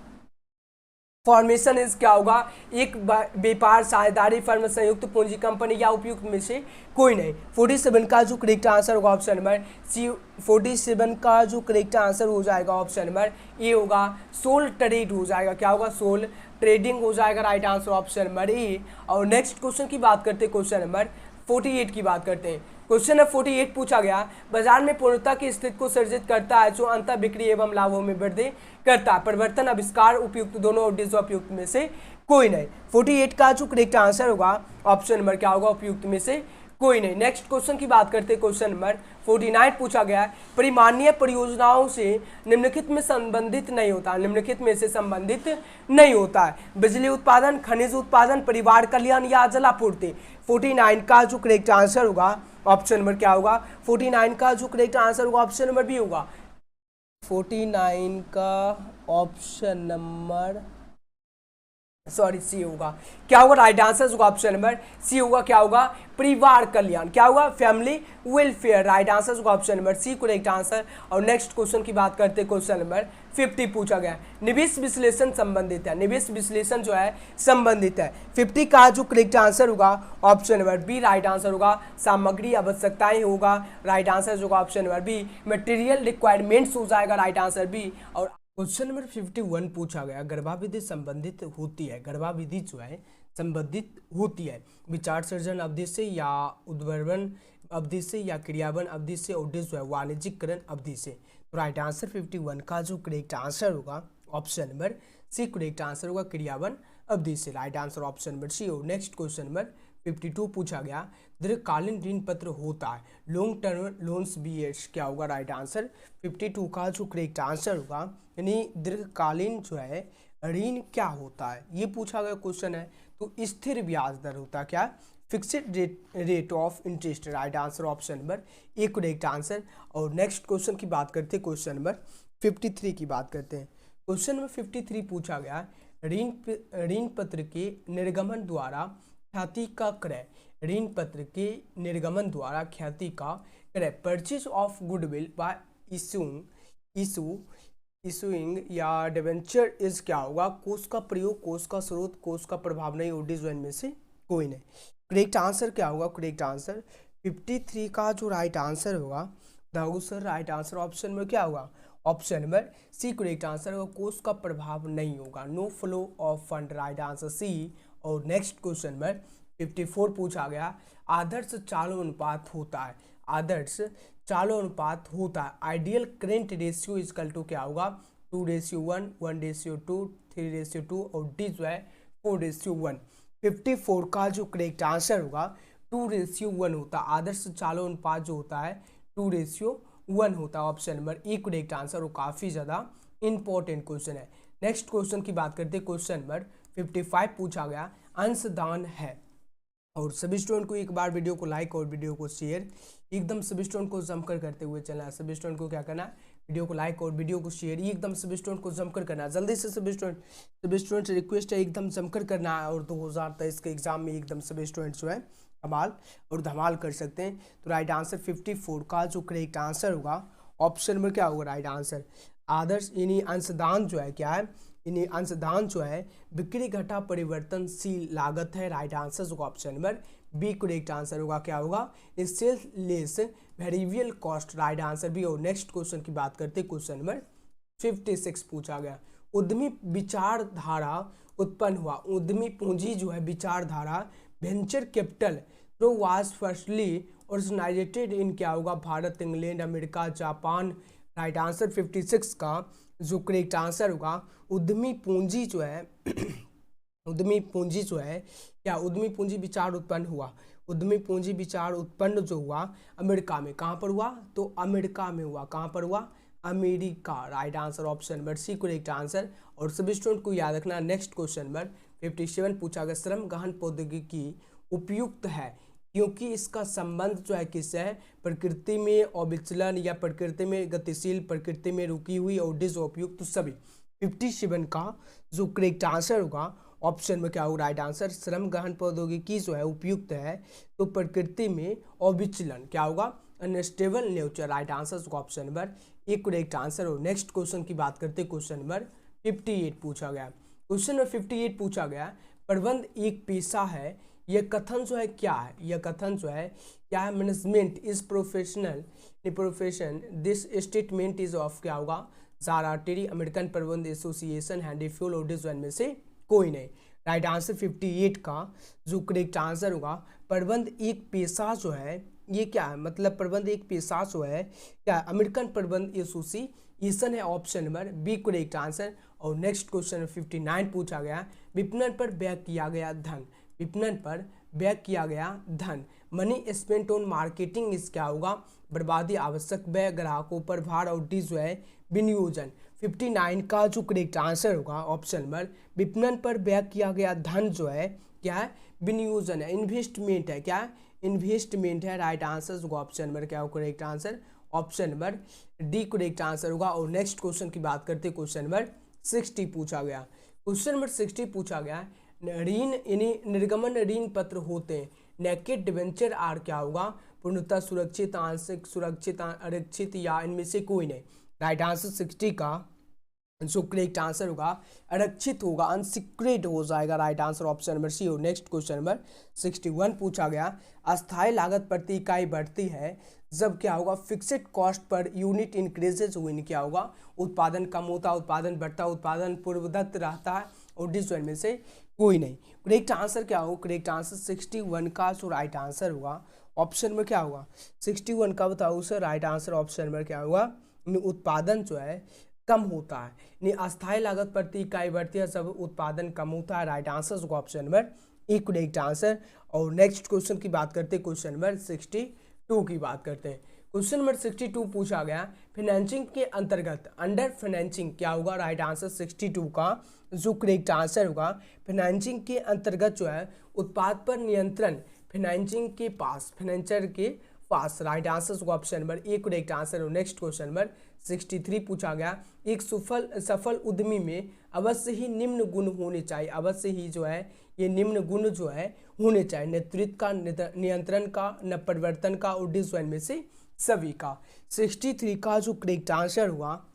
फॉर्मेशन इज क्या होगा, एक व्यापार, साझेदारी, फर्म, संयुक्त पूंजी, कंपनी, या उपयुक्त में से कोई नहीं। 47 का जो करेक्ट आंसर होगा ऑप्शन नंबर सी। 47 का जो करेक्ट आंसर हो जाएगा ऑप्शन नंबर ए होगा, सोल ट्रेड हो जाएगा, क्या होगा, सोल ट्रेडिंग हो जाएगा। राइट आंसर ऑप्शन नंबर ए। और नेक्स्ट क्वेश्चन की बात करते हैं, क्वेश्चन नंबर 48 की बात करते हैं। क्वेश्चन नंबर 48 पूछा गया, बाजार में पूर्णता की स्थिति को सर्जित करता है जो अंतर बिक्री एवं लाभों में वृद्धि करता है, परिवर्तन, आविष्कार, उपयुक्त दोनों और डिसउपयुक्त में से कोई नहीं। 48 का जो करेक्ट आंसर होगा ऑप्शन नंबर क्या होगा, उपयुक्त में से कोई नहीं। नेक्स्ट क्वेश्चन की बात करते हैं, क्वेश्चन नंबर 49 पूछा गया, परिमाणीय परियोजनाओं से निम्नलिखित में संबंधित नहीं होता, निम्नलिखित में से संबंधित नहीं होता है, बिजली उत्पादन, खनिज उत्पादन, परिवार कल्याण, या जलापूर्ति। 49 का जो करेक्ट आंसर होगा ऑप्शन नंबर क्या होगा, 49 का जो करेक्ट आंसर होगा ऑप्शन नंबर बी होगा। 49 का ऑप्शन नंबर सी होगा, क्या होगा राइट आंसर होगा ऑप्शन नंबर सी होगा, क्या होगा, परिवार कल्याण, क्या होगा, फैमिली वेलफेयर। राइट आंसर होगा option number C correct answer. और नेक्स्ट क्वेश्चन की बात करते हैं, क्वेश्चन नंबर 50 पूछा गया, निवेश विश्लेषण संबंधित है, निवेश विश्लेषण जो है संबंधित है। 50 का जो करेक्ट आंसर होगा option number B right answer होगा, सामग्री आवश्यकताएं होगा। राइट आंसर होगा option number B, material requirements हो जाएगा। Right answer B. और क्वेश्चन नंबर 51 पूछा गया, गर्भाविधि संबंधित होती है, गर्भाविधि जो है संबंधित होती है, विचार सृजन अवधि से या उद्वर्वन अवधि से या क्रियावन अवधि से और जो है वाणिज्यिकरण अवधि से। तो राइट आंसर 51 का जो करेक्ट आंसर होगा option number C correct answer होगा क्रियावन अवधि से। Right answer option number C. और नेक्स्ट क्वेश्चन नंबर 52 पूछा गया दीर्घकालीन ऋण पत्र होता है long term loans be aids, क्या होगा राइट आंसर 52 का जो करेक्ट आंसर होगा, यानी दीर्घकालीन जो है ऋण क्या होता है ये पूछा गया क्वेश्चन है। तो स्थिर ब्याज दर होता है क्या, fixed rate of interest. Right answer option number A correct answer. और नेक्स्ट क्वेश्चन की बात करते हैं, क्वेश्चन नंबर 53 की बात करते हैं। क्वेश्चन नंबर 53 पूछा गया ऋण पत्र के निर्गमन द्वारा ख्याति का क्रय, ऋण पत्र के निर्गमन द्वारा ख्याति का क्रय, purchase of goodwill bye issuing या डिवेंचर इज, क्या होगा कोष का प्रयोग, कोष का स्रोत, कोष का प्रभाव नहीं, ओडिजन में से कोई नहीं। करेक्ट आंसर क्या होगा, करेक्ट आंसर 53 का जो राइट आंसर होगा दाऊ सर राइट आंसर ऑप्शन में क्या होगा, option number C correct answer होगा, कोष का प्रभाव नहीं होगा, no flow of fund. Right answer C. और नेक्स्ट क्वेश्चन नंबर 54 पूछा गया आदर्श चालू अनुपात होता है, आदर्श चालू अनुपात होता है ideal current ratio equal to, क्या होगा 2:1, 1:2, 3:2 और डी जो है 4:1। 54 का जो करेक्ट आंसर होगा 2:1 होता है, आदर्श चालू अनुपात जो होता है 2:1 होता है, option number A correct answer. वो काफ़ी ज़्यादा इंपॉर्टेंट क्वेश्चन है। नेक्स्ट क्वेश्चन की बात करते हैं, क्वेश्चन नंबर 55 पूछा गया अंशदान है, और सभी स्टूडेंट को एक बार वीडियो को लाइक और वीडियो को शेयर एकदम सभी स्टूडेंट को जमकर करते हुए चलना है। सभी स्टूडेंट को क्या करना है, वीडियो को लाइक और वीडियो को शेयर एकदम सभी स्टूडेंट को जमकर करना है। जल्दी से सभी स्टूडेंट से रिक्वेस्ट है एकदम जमकर करना है, और 2023 के एग्जाम में एकदम सभी स्टूडेंट जो है कमाल और धमाल कर सकते हैं। तो राइट आंसर 54 का जो करेक्ट आंसर होगा ऑप्शन में क्या होगा राइट आंसर, आदर्श यानी अंशदान जो है क्या है, यानी अंशदान जो है बिक्री घटा परिवर्तनशील लागत है। राइट आंसर होगा option number B correct answer होगा, क्या होगा sales less variable cost. Right answer B. और नेक्स्ट क्वेश्चन की बात करते हैं, क्वेश्चन नंबर 56 पूछा गया उद्यमी विचारधारा उत्पन्न हुआ, उद्यमी पूंजी जो है विचारधारा वेंचर कैपिटल जो वाज फर्स्टली ओरिजिनेटेड इन, क्या होगा Bharat, England, America, Japan. Right answer 56 का जो करेक्ट आंसर होगा उद्यमी पूंजी जो है उद्यमी पूंजी जो है क्या, उद्यमी पूंजी विचार उत्पन्न हुआ, उद्यमी पूंजी विचार उत्पन्न जो हुआ अमेरिका में, कहाँ पर हुआ तो अमेरिका में हुआ, कहाँ पर हुआ America. Right answer option number C correct answer. और सभी स्टूडेंट को याद रखना नेक्स्ट क्वेश्चन नंबर 57 पूछा गया श्रम गहन प्रौद्योगिकी उपयुक्त है क्योंकि इसका संबंध जो है किससे है, प्रकृति में अविचलन या प्रकृति में गतिशील, प्रकृति में रुकी हुई और डिसउपयुक्त सभी। 57 का जो करेक्ट आंसर होगा ऑप्शन में क्या होगा राइट आंसर, श्रम गहन प्रौद्योगिकी जो है उपयुक्त है तो प्रकृति में अविचलन, क्या होगा अनस्टेबल नेचर। राइट आंसर होगा option number A correct answer. और नेक्स्ट क्वेश्चन की बात करते हैं, क्वेश्चन नंबर 58 पूछा गया, क्वेश्चन नंबर 58 पूछा गया प्रबंध एक पेशा है, यह कथन जो है क्या है, यह कथन जो है क्या है, management is profession, this statement is of, क्या होगा जारा टेरी, अमेरिकन प्रबंध एसोसिएशन, हैंडी फ्यूल और डिजाइन में से कोई नहीं। राइट आंसर 58 का जो करेक्ट आंसर होगा प्रबंध एक पेशा जो है ये क्या है, मतलब प्रबंध एक पेशा जो है क्या, अमेरिकन प्रबंध एसोसिएशन है, option number B correct answer. और नेक्स्ट क्वेश्चन 59 पूछा गया विपणन पर व्यय किया गया धन, विपणन पर व्यय किया गया धन, मनी स्पेंट ऑन मार्केटिंग इस, क्या होगा बर्बादी, आवश्यक व्यय, ग्राहकों पर भार और डी जो है विनियोजन। 59 का जो करेक्ट आंसर होगा ऑप्शन नंबर विपणन पर व्यय किया गया धन जो है क्या है विनियोजन है, इन्वेस्टमेंट है, क्या है इन्वेस्टमेंट है। राइट आंसर होगा ऑप्शन नंबर क्या होगा correct answer, option number D correct answer होगा। और नेक्स्ट क्वेश्चन की बात करते हैं, क्वेश्चन नंबर 60 पूछा गया, क्वेश्चन नंबर 60 पूछा गया ऋण यानी निर्गमन ऋण पत्र होते हैं, नेकेड डिवेंचर आर, क्या होगा पूर्णतः सुरक्षित, आंशिक सुरक्षित, आरक्षित या इनमें से कोई नहीं। राइट आंसर 60 का जो करेक्ट आंसर होगा आरक्षित होगा, अनसिक्योर्ड हो जाएगा। Right answer option number C. और नेक्स्ट क्वेश्चन नंबर 61 पूछा गया अस्थायी लागत प्रति इकाई बढ़ती है जब, क्या होगा fixed cost per unit increases हुई, क्या होगा उत्पादन कम होता, उत्पादन बढ़ता, उत्पादन पूर्वदत्त रहता है और डिजाइन में से कोई नहीं। करेक्ट आंसर क्या होगा? करेक्ट आंसर 61 का जो राइट आंसर होगा ऑप्शन में क्या होगा? 61 का बताओ सर, राइट आंसर ऑप्शन में क्या होगा? उत्पादन जो है कम होता है, यानी अस्थायी लागत प्रति इकाई बढ़ती है, सब उत्पादन कम होता है। राइट आंसर होगा option number A correct answer. और नेक्स्ट क्वेश्चन की बात करते हैं, क्वेश्चन नंबर 62 की बात करते हैं। क्वेश्चन नंबर 62 पूछा गया फाइनेंसिंग के अंतर्गत, अंडर फाइनेंसिंग क्या होगा? राइट आंसर 62 का जो करेक्ट आंसर होगा फाइनेंसिंग के अंतर्गत जो है उत्पाद पर नियंत्रण फाइनेंसिंग के पास, फाइनेंसर के पास। राइट आंसर होगा option number A correct answer. और नेक्स्ट क्वेश्चन नंबर 63 पूछा गया एक सफल उद्यमी में अवश्य ही निम्न गुण होने चाहिए, अवश्य ही जो है ये निम्न गुण जो है होने चाहिए, नेतृत्व का, नियंत्रण का, न परिवर्तन का और डिजाइन में से सभी का। 63 का जो करेक्ट आंसर हुआ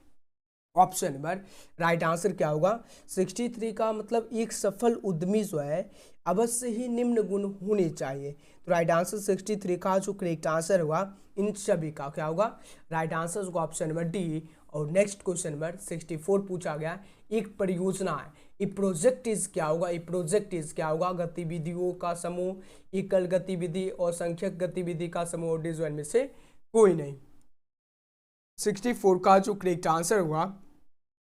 ऑप्शन नंबर राइट आंसर क्या होगा? 63 का मतलब एक सफल उद्यमी जो है अवश्य ही निम्न गुण होने चाहिए। तो राइट आंसर 63 का जो करेक्ट आंसर होगा इन सभी का क्या होगा? राइट आंसर होगा ऑप्शन नंबर डी। और नेक्स्ट क्वेश्चन नंबर 64 पूछा गया एक परियोजना है, ए प्रोजेक्ट इज क्या होगा? ए प्रोजेक्ट इज क्या होगा? गतिविधियों का समूह, एकल गतिविधि और संख्यक गतिविधि का समूह और डिजाइन में से कोई नहीं। 64 का जो करेक्ट आंसर हुआ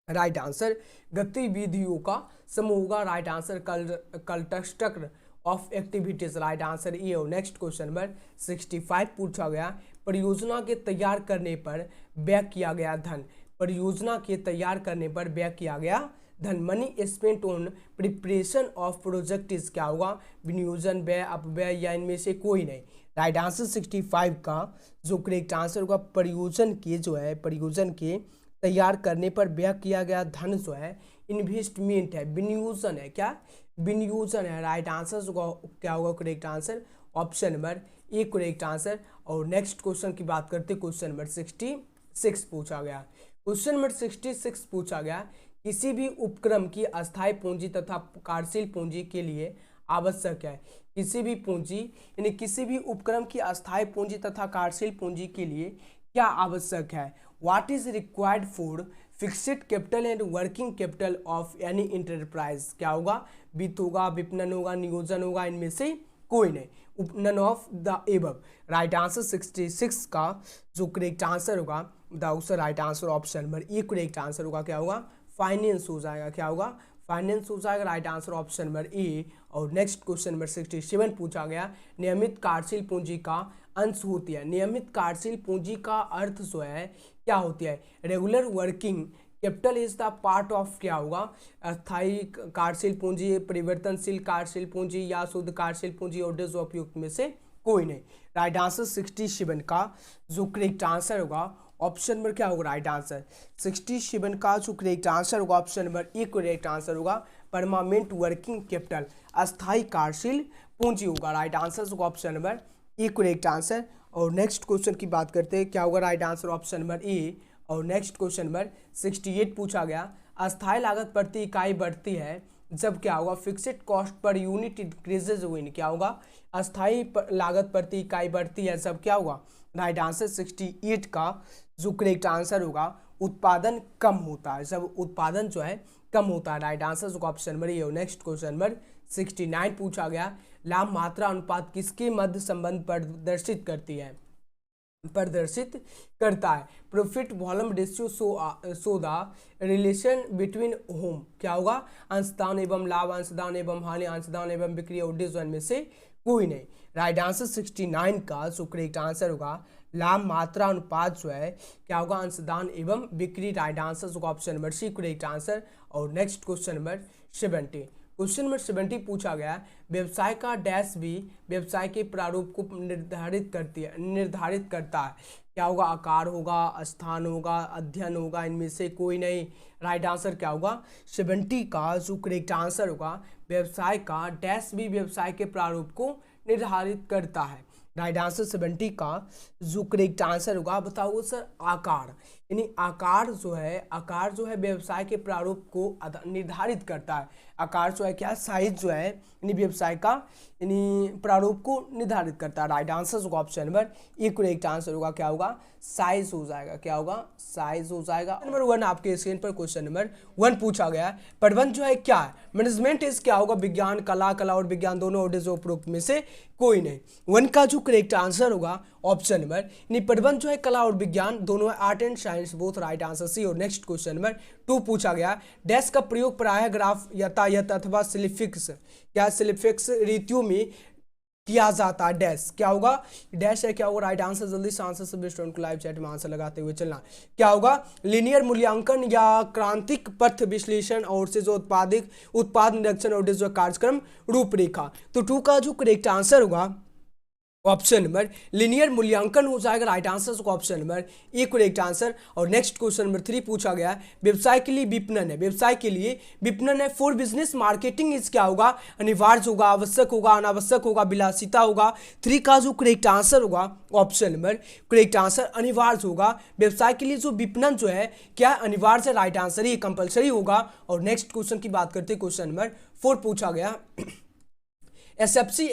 राइट आंसर गतिविधियों का समूह होगा। राइट आंसर कल्टस्ट्रक्ट ऑफ एक्टिविटीज, राइट आंसर ये हो। नेक्स्ट क्वेश्चन नंबर 65 पूछा गया परियोजना के तैयार करने पर व्यय किया गया धन, परियोजना के तैयार करने पर व्यय किया गया धन, money spent on preparation of project is क्या होगा? विनियोजन, व्यय, अपव्यय या इनमें से कोई नहीं। राइट आंसर 65 का जो करेक्ट आंसर होगा परियोजन के जो है, परियोजन के तैयार करने पर व्यय किया गया धन जो है इन्वेस्टमेंट है, विनियोजन है, क्या विनियोजन है। राइट आंसर क्या होगा? Correct answer option number A correct answer. और नेक्स्ट क्वेश्चन की बात करते हैं, क्वेश्चन नंबर 66 पूछा गया। क्वेश्चन नंबर 66 पूछा गया किसी भी उपक्रम की अस्थायी पूंजी तथा कार्यशील पूंजी के लिए आवश्यक है, किसी भी पूंजी यानी किसी भी उपक्रम की अस्थायी पूंजी तथा कार्यशील पूंजी के लिए क्या आवश्यक है? What is required for fixed capital and working capital of any enterprise, क्या होगा? वित्त होगा, विपणन होगा, नियोजन होगा, इनमें से कोई नहीं, none of the above. Right answer 66 का जो करेक्ट आंसर होगा बताओ sir, right answer option number A correct answer होगा क्या होगा? फाइनेंस हो जाएगा, क्या होगा? फाइनेंस हो जाएगा। राइट आंसर ऑप्शन नंबर ए। और नेक्स्ट क्वेश्चन नंबर 67 पूछा गया नियमित कार्यशील पूंजी का अंश होती है, नियमित कार्यशील पूंजी का अर्थ जो है क्या होती है? Regular working capital is the part of क्या होगा? अस्थायी कार्यशील पूंजी, परिवर्तनशील कार्यशील पूंजी या शुद्ध कार्यशील पूंजी और उपयुक्त में से कोई नहीं। राइट आंसर 67 का जो करेक्ट आंसर होगा ऑप्शन नंबर क्या होगा? राइट आंसर 67 का जो करेक्ट आंसर होगा option number A correct answer होगा परमानेंट वर्किंग कैपिटल, अस्थायी कार्यशील पूंजी होगा। राइट आंसर होगा option number A correct answer. और नेक्स्ट क्वेश्चन की बात करते हैं, क्या होगा? राइट आंसर ऑप्शन नंबर ए। और नेक्स्ट क्वेश्चन नंबर 68 पूछा गया अस्थायी लागत प्रति इकाई बढ़ती है जब क्या होगा? Fixed cost per unit increases when, क्या होगा? अस्थायी लागत प्रति इकाई बढ़ती है जब क्या होगा? राइट आंसर 68 का जो करेक्ट आंसर होगा उत्पादन कम होता है, जब उत्पादन जो है कम होता है। राइट आंसर होगा ऑप्शन नंबर ए। नेक्स्ट क्वेश्चन नंबर 69 पूछा गया लाभ मात्रा अनुपात किसके मध्य संबंध प्रदर्शित करती है, प्रदर्शित करता है? Profit volume ratio so the relation between home, क्या होगा? अंशदान एवं लाभ, अंशदान एवं हानि, अंशदान एवं बिक्री और डिवीजन में से कोई नहीं। राइट आंसर 69 का जो करेक्ट आंसर होगा लाभ मात्रा अनुपात जो है क्या होगा? अंशदान एवं बिक्री। राइट आंसर होगा option number C correct answer. और next question number 70, question number 70 पूछा गया व्यवसाय का डैश भी व्यवसाय के प्रारूप को निर्धारित करता है, क्या होगा? आकार होगा, स्थान होगा, अध्ययन होगा, इनमें से कोई नहीं। राइट आंसर क्या होगा? 70 का जो करेक्ट आंसर होगा व्यवसाय का डैश भी व्यवसाय के प्रारूप को निर्धारित करता है। राइट आंसर 70 का जो करेक्ट आंसर होगा, बताओ सर आकार, यानी आकार जो है व्यवसाय के प्रारूप को निर्धारित करता है। आकार जो है क्या, साइज जो है यानी व्यवसाय का यानी प्रारूप को निर्धारित करता है। राइट आंसर होगा option number A correct answer होगा, क्या होगा, साइज हो जाएगा, क्या होगा, साइज हो जाएगा। नंबर 1 आपके स्क्रीन पर क्वेश्चन नंबर 1 पूछा गया है, प्रबंध जो है क्या है, मैनेजमेंट इज क्या होगा, विज्ञान, कला और विज्ञान दोनों और जो उपरोक्त में से कोई नहीं। 1 का जो करेक्ट आंसर होगा ऑप्शन नंबर यानी प्रबंध जो है कला और विज्ञान दोनों, art and science both. Right answer C. और नेक्स्ट क्वेश्चन नंबर 2 पूछा गया, डैश का प्रयोग प्रायः ग्राफ, यातायात अथवा सिलिफिक्स, क्या सिलिफिक्स रीतियों में किया जाता है, डैश क्या होगा, डैश है क्या होगा। राइट आंसर जल्दी से आंसर सब स्टूडेंट को लाइव चैट में आंसर लगाते हुए चलना, क्या होगा, लीनियर मूल्यांकन या क्रांतिक पथ विश्लेषण और से जो उत्पाद निरीक्षण और जो कार्यक्रम रूपरेखा। तो 2 का जो करेक्ट आंसर होगा ऑप्शन नंबर लीनियर मूल्यांकन हो जाएगा। Right answer option number A correct answer. और नेक्स्ट क्वेश्चन नंबर 3 पूछा गया है, व्यवसाय के लिए विपणन है, व्यवसाय के लिए विपणन है, फॉर बिजनेस मार्केटिंग इज क्या होगा, अनिवार्य होगा, आवश्यक होगा, अनावश्यक होगा, विलासिता होगा। 3 का जो करेक्ट आंसर होगा ऑप्शन नंबर करेक्ट आंसर अनिवार्य होगा। व्यवसाय के लिए जो विपणन जो है क्या अनिवार्य है, राइट आंसर ये कंपलसरी होगा। और नेक्स्ट क्वेश्चन की बात करते हैं, क्वेश्चन नंबर 4 पूछा गया, एसएफसी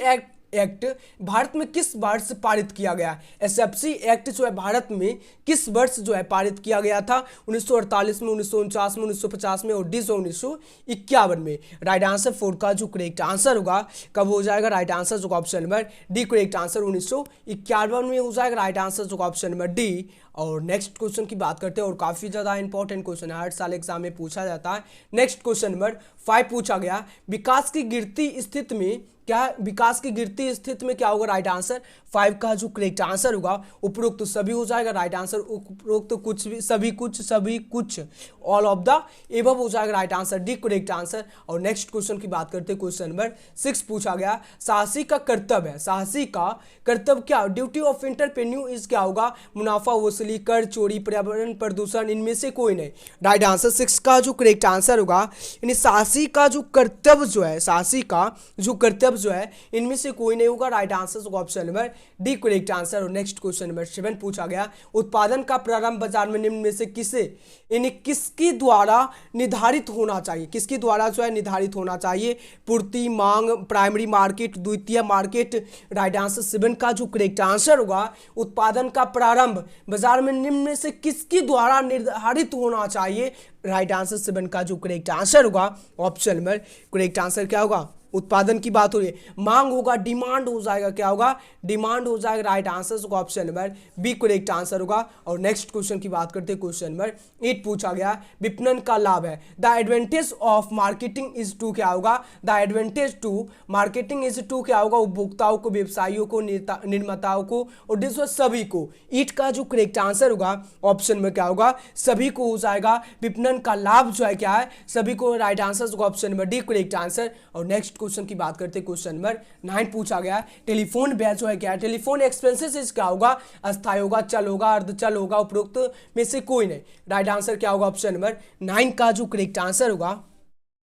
एक्ट भारत में किस वर्ष पारित किया गया। एसएफसी एक्ट जो है भारत में किस वर्ष जो है पारित किया गया था, 1948 में, 1949 में, 1950 में और 1951 में। राइट आंसर 4 का जो करेक्ट आंसर होगा कब हो जाएगा, राइट आंसर जो option number D correct answer 1951 में हो जाएगा। राइट आंसर जो ऑप्शन नंबर डी। और नेक्स्ट क्वेश्चन की बात करते हैं, और काफी ज्यादा इंपॉर्टेंट क्वेश्चन है, हर साल एग्जाम में पूछा जाता है। नेक्स्ट क्वेश्चन नंबर 5 पूछा गया, विकास की गिरती स्थिति में क्या, विकास की गिरती स्थिति में क्या होगा। राइट आंसर 5 का जो करेक्ट आंसर होगा उपरोक्त तो सभी हो जाएगा। राइट आंसर उपरोक्त तो कुछ भी, सभी कुछ ऑल ऑफ द एबव हो जाएगा। Right answer D correct answer. और नेक्स्ट क्वेश्चन की बात करते हैं, क्वेश्चन नंबर 6 पूछा गया, साहसी का कर्तव्य है, साहसी का कर्तव्य क्या, ड्यूटी ऑफ एंटरप्रेन्योर इज क्या होगा, मुनाफा वसूली, कर चोरी, पर्यावरण प्रदूषण, इनमें से कोई नहीं। राइट आंसर 6 का जो करेक्ट आंसर होगा यानी साहसी का जो कर्तव्य जो है, साहसी का जो कर्तव्य जो है इनमें से कोई नहीं होगा। Right answer option number D correct answer. और नेक्स्ट क्वेश्चन नंबर 7 पूछा गया, उत्पादन का प्रारंभ बाजार में निम्न में से किसे यानी किसके द्वारा निर्धारित होना चाहिए, किसके द्वारा जो है निर्धारित होना चाहिए, पूर्ति, मांग, प्राइमरी मार्केट, द्वितीय मार्केट। राइट आंसर 7 का जो करेक्ट आंसर होगा, उत्पादन का प्रारंभ बाजार में निम्न में से किसके द्वारा निर्धारित होना चाहिए। राइट आंसर 7 का जो करेक्ट आंसर होगा ऑप्शन नंबर करेक्ट आंसर क्या होगा, उत्पादन की बात हो रही है, मांग होगा, डिमांड हो जाएगा, क्या होगा, डिमांड हो जाएगा। राइट आंसर होगा option number B correct answer होगा। और नेक्स्ट क्वेश्चन की बात करते हैं, क्वेश्चन नंबर 8 पूछा गया, विपणन का लाभ है, the advantage of marketing is to क्या होगा, the advantage to marketing is to क्या होगा, उपभोक्ताओं को, व्यवसायियों को, निर्माताओं को और दूसरे सभी को। ईट का जो करेक्ट आंसर होगा ऑप्शन में क्या होगा, सभी को हो जाएगा। विपणन का लाभ जो है क्या है, सभी को। राइट आंसर होगा option number D correct answer. और नेक्स्ट क्वेश्चन की बात करते हैं, क्वेश्चन नंबर 9 पूछा गया, टेलीफोन व्यय जो है क्या है, टेलीफोन एक्सपेंसेस क्या होगा, अस्थायी होगा, चल होगा, अर्धचल होगा, उपरोक्त में से कोई नहीं। राइट आंसर क्या होगा ऑप्शन नंबर 9 का जो करेक्ट आंसर होगा,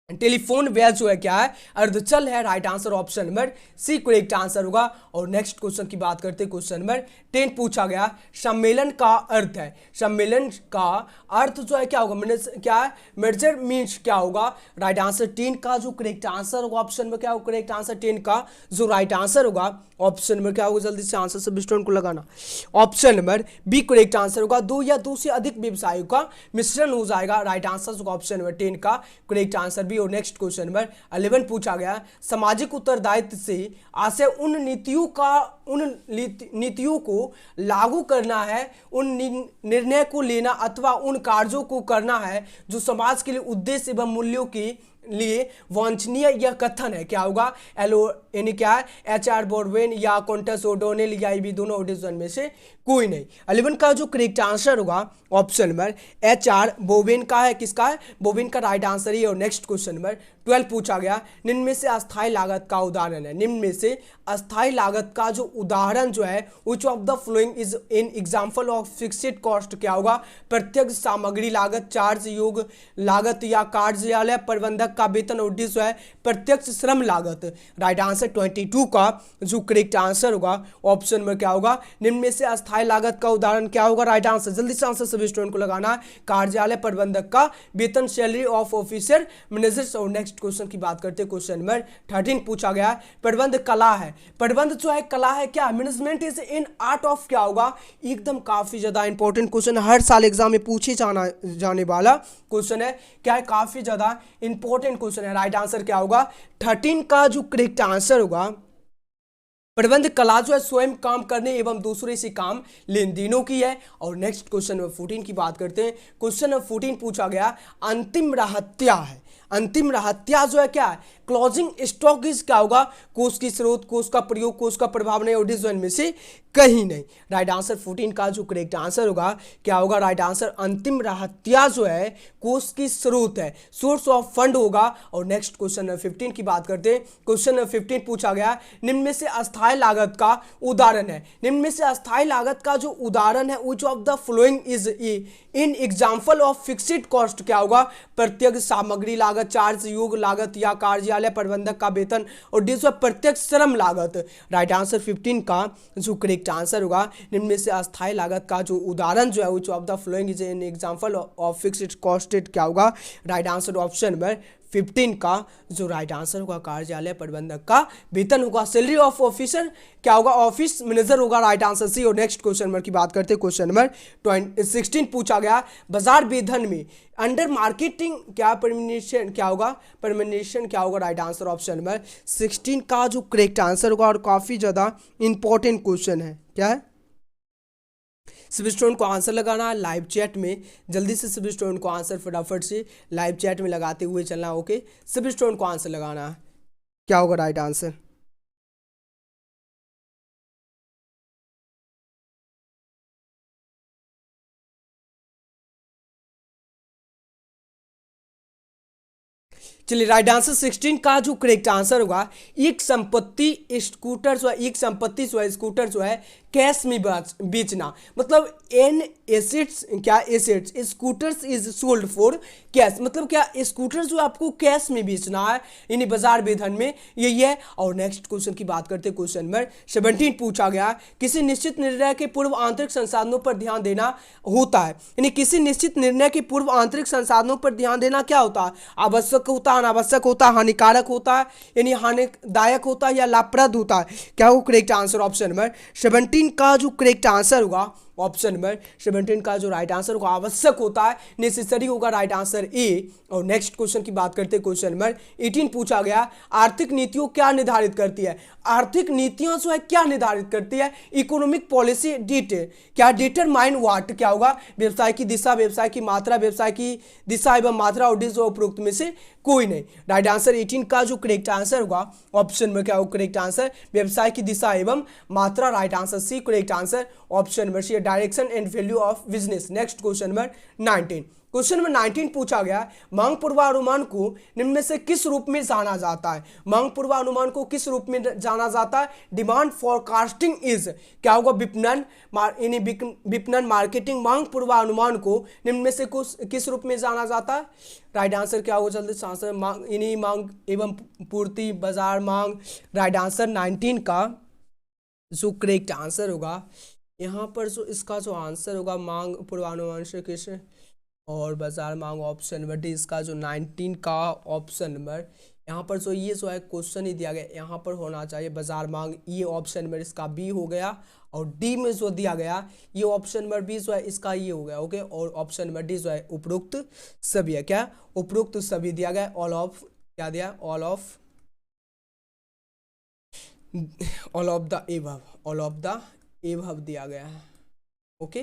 टेलीफोन व्यय जो है क्या है, अर्धचल है। Right answer option number C correct answer होगा। और नेक्स्ट क्वेश्चन की बात करते हैं, क्वेश्चन नंबर 10 पूछा गया, सम्मेलन का अर्थ है, सम्मेलन का अर्थ जो है क्या होगा, क्या है, मेजर मीन्स क्या होगा। राइट आंसर 10 का जो करेक्ट आंसर होगा ऑप्शन में क्या होगा, करेक्ट आंसर 10 का जो राइट आंसर होगा ऑप्शन नंबर क्या होगा, जल्दी से आंसर सब स्टूडेंट को लगाना, option number B correct answer होगा, 2 या 2 से अधिक व्यवसायों का मिश्रण हो जाएगा। राइट आंसर होगा ऑप्शन नंबर 10 का करेक्ट आंसर भी। और नेक्स्ट क्वेश्चन नंबर 11 पूछा गया, सामाजिक उत्तरदायित्व से आशय उन नीतियों को लागू करना है, उन निर्णय को लेना अथवा उन कार्यों को करना है जो समाज के लिए उद्देश्य एवं मूल्यों के लिए वांछनीय यह कथन है। क्या होगा, एलो यानी क्या है, HR बोर्वेन या कॉन्टस ओडोनेल या भी दोनों ऑडिशन में से कोई नहीं। 11 का जो करेक्ट आंसर होगा ऑप्शन नंबर HR बोवेन का है, किसका है, बोवेन का राइट आंसर ही। और नेक्स्ट क्वेश्चन नंबर 12 पूछा गया, निम्न में से अस्थायी लागत का उदाहरण है, निम्न में से अस्थायी लागत का जो उदाहरण जो है which of the following is in example of fixed cost, क्या होगा, प्रत्यक्ष सामग्री लागत, चार्ज योग लागत या कार्यालय प्रबंधक का वेतन और जो है प्रत्यक्ष श्रम लागत। राइट आंसर 22 का जो करेक्ट आंसर होगा ऑप्शन में क्या होगा, निम्न में से अस्थायी लागत का उदाहरण क्या होगा। राइट आंसर, जल्दी से आंसर सभी स्टूडेंट को लगाना है, कार्यालय प्रबंधक का वेतन, सैलरी ऑफ ऑफिसर मैनेजर्स। और नेक्स्ट क्वेश्चन की बात करते हैं, क्वेश्चन नंबर 13 पूछा गया है, प्रबंध कला है, प्रबंध जो है कला है, क्या management is in art of, क्या होगा, एकदम काफी ज्यादा इंपॉर्टेंट क्वेश्चन, हर साल एग्जाम में पूछे जाने वाला क्वेश्चन है, क्या है, काफी ज्यादा इंपॉर्टेंट क्वेश्चन है। राइट आंसर क्या होगा 13 का जो करेक्ट आंसर होगा, प्रबंध कला जो है स्वयं काम करने एवं दूसरे से काम लेन देनों की है। और नेक्स्ट क्वेश्चन नंबर 14 की बात करते हैं, क्वेश्चन नंबर 14 पूछा गया, अंतिम रहत्या है, अंतिम रहत्या जो है क्या है, क्लोजिंग स्टॉक इज, क्या होगा, कोष की स्रोत, कोष का प्रयोग, कोष का प्रभाव नहीं, और डिवीजन में से कहीं नहीं। राइट आंसर 14 का जो करेक्ट आंसर होगा क्या होगा, राइट आंसर अंतिम रहत्या जो है कोष की स्रोत है, सोर्स ऑफ फंड होगा। और नेक्स्ट क्वेश्चन नंबर 15 की बात करते हैं, क्वेश्चन नंबर 15 पूछा गया, निम्न में से अस्थायी लागत का उदाहरण है, निम्न में से अस्थायी लागत का जो उदाहरण है which of the following is in example of fixed cost, क्या होगा, प्रत्यक्ष सामग्री लागत, चार्ज योग लागत या कार्यालय प्रबंधक का वेतन, और डिस प्रत्यक्ष श्रम लागत। राइट आंसर 15 का जो करेक्ट आंसर होगा, निम्न में से अस्थायी लागत का जो उदाहरण जो है which of the following is an example of fixed costed, क्या होगा, राइट आंसर ऑप्शन नंबर 15 का जो राइट आंसर होगा कार्यालय प्रबंधक का वेतन होगा, सैलरी ऑफ ऑफिसर क्या होगा, ऑफिस मैनेजर होगा। Right answer C. और नेक्स्ट क्वेश्चन नंबर की बात करते हैं, क्वेश्चन नंबर 16 पूछा गया, बाजार वेतन में अंडर मार्केटिंग क्या परमिनेशन, क्या होगा, परमिनेशन क्या होगा। राइट आंसर ऑप्शन नंबर 16 का जो करेक्ट आंसर होगा, और काफी ज्यादा इंपॉर्टेंट क्वेश्चन है, क्या है, सभी स्टूडेंट को आंसर लगाना है लाइव चैट में, जल्दी से सभी स्टूडेंट को आंसर फटाफट से लाइव चैट में लगाते हुए चलना। ओके, सभी स्टूडेंट को आंसर लगाना है, क्या होगा राइट आंसर। चलिए, राइट आंसर 16 का जो करेक्ट आंसर होगा, एक संपत्ति स्कूटर जो है, एक संपत्ति जो है स्कूटर जो है कैश में बेचना, मतलब एन एसेट्स, क्या assets scooters is sold for cash, मतलब क्या स्कूटर जो आपको कैश में बेचना है, यानी बाजार वेतन में, यही है। और नेक्स्ट क्वेश्चन की बात करते हैं, क्वेश्चन नंबर 17 पूछा गया, किसी निश्चित निर्णय के पूर्व आंतरिक संसाधनों पर ध्यान देना होता है, यानी किसी निश्चित निर्णय के पूर्व आंतरिक संसाधनों पर ध्यान देना क्या होता है, आवश्यक होता है, अनावश्यक होता है, हानिकारक होता है, यानी हानिदायक होता है या लाभप्रद होता है, क्या वो करेक्ट आंसर ऑप्शन नंबर 17 का जो करेक्ट आंसर होगा, ऑप्शन नंबर 17 का जो राइट आंसर होगा आवश्यक होता है, नेसेसरी होगा, राइट आंसर ए। और नेक्स्ट क्वेश्चन की बात करते हैं, क्वेश्चन नंबर 18 पूछा गया, आर्थिक नीतियों क्या निर्धारित करती है, आर्थिक नीतियां जो है क्या निर्धारित करती है, इकोनॉमिक पॉलिसी क्या डिटरमाइन व्हाट, क्या होगा, व्यवसाय की दिशा, व्यवसाय की मात्रा, व्यवसाय की दिशा एवं मात्रा, और डिस उपरोक्त में से कोई नहीं। राइट आंसर 18 का जो करेक्ट आंसर होगा ऑप्शन में क्या होगा करेक्ट आंसर, व्यवसाय की दिशा एवं मात्रा, right answer C correct answer option number C, direction and value of business. Next question number 19, question number 19 पूछा गया, मांग पूर्वानुमान को निम्न में से किस रूप में जाना जाता है, मांग पूर्वानुमान को किस रूप में जाना जाता है, डिमांड फोरकास्टिंग इज, क्या होगा, विपणन, विपणन मार्केटिंग, मांग पूर्वानुमान को निम्न में से किस रूप में जाना जाता है। राइट आंसर क्या होगा, जल्दी से आंसर, मांग एवं पूर्ति, बाजार मांग। राइट आंसर 19 का जो करेक्ट आंसर होगा यहाँ पर, जो इसका जो आंसर होगा मांग पूर्वानुमान से किस और बाजार मांग, ऑप्शन नंबर डी इसका जो 19 का ऑप्शन नंबर, यहाँ पर जो ये जो है क्वेश्चन ही दिया गया, यहाँ पर होना चाहिए बाजार मांग, ये ऑप्शन नंबर इसका बी हो गया, और डी में जो दिया गया ये ऑप्शन नंबर बी जो है इसका ये हो गया। ओके, और ऑप्शन नंबर डी जो है उपरोक्त सभी है, क्या उपरोक्त सभी दिया गया, ऑल ऑफ, क्या दिया, all of the above, all of the above दिया गया है। ओके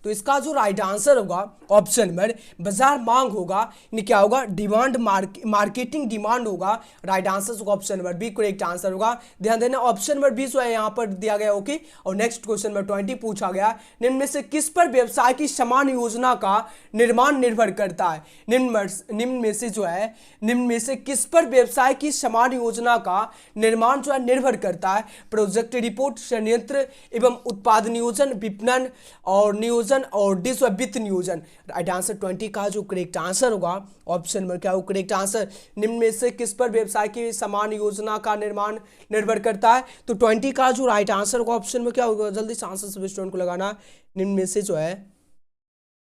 तो इसका जो राइट आंसर होगा ऑप्शन नंबर बाजार मांग होगा, यानी क्या होगा डिमांड मार्केटिंग डिमांड होगा। राइट आंसर होगा option number B, correct answer होगा। ध्यान देना ऑप्शन नंबर बी जो है यहाँ पर दिया गया। ओके और नेक्स्ट क्वेश्चन नंबर 20 पूछा गया, निम्न में से किस पर व्यवसाय की समान योजना का निर्माण निर्भर करता है। निम्न में से जो है निम्न में से किस पर व्यवसाय की समान योजना का निर्माण जो है निर्भर करता है। प्रोजेक्ट रिपोर्ट, संयंत्र एवं उत्पाद नियोजन, विपणन और नियोजन और वित्त नियोजन। राइट आंसर 20 का जो करेक्ट आंसर होगा ऑप्शन नंबर क्या होगा करेक्ट आंसर। निम्न में से किस पर व्यवसाय की समान योजना का निर्माण निर्भर करता है, तो 20 का जो राइट आंसर होगा ऑप्शन में क्या होगा, जल्दी से आंसर सभी स्टूडेंट को लगाना। निम्न में से जो है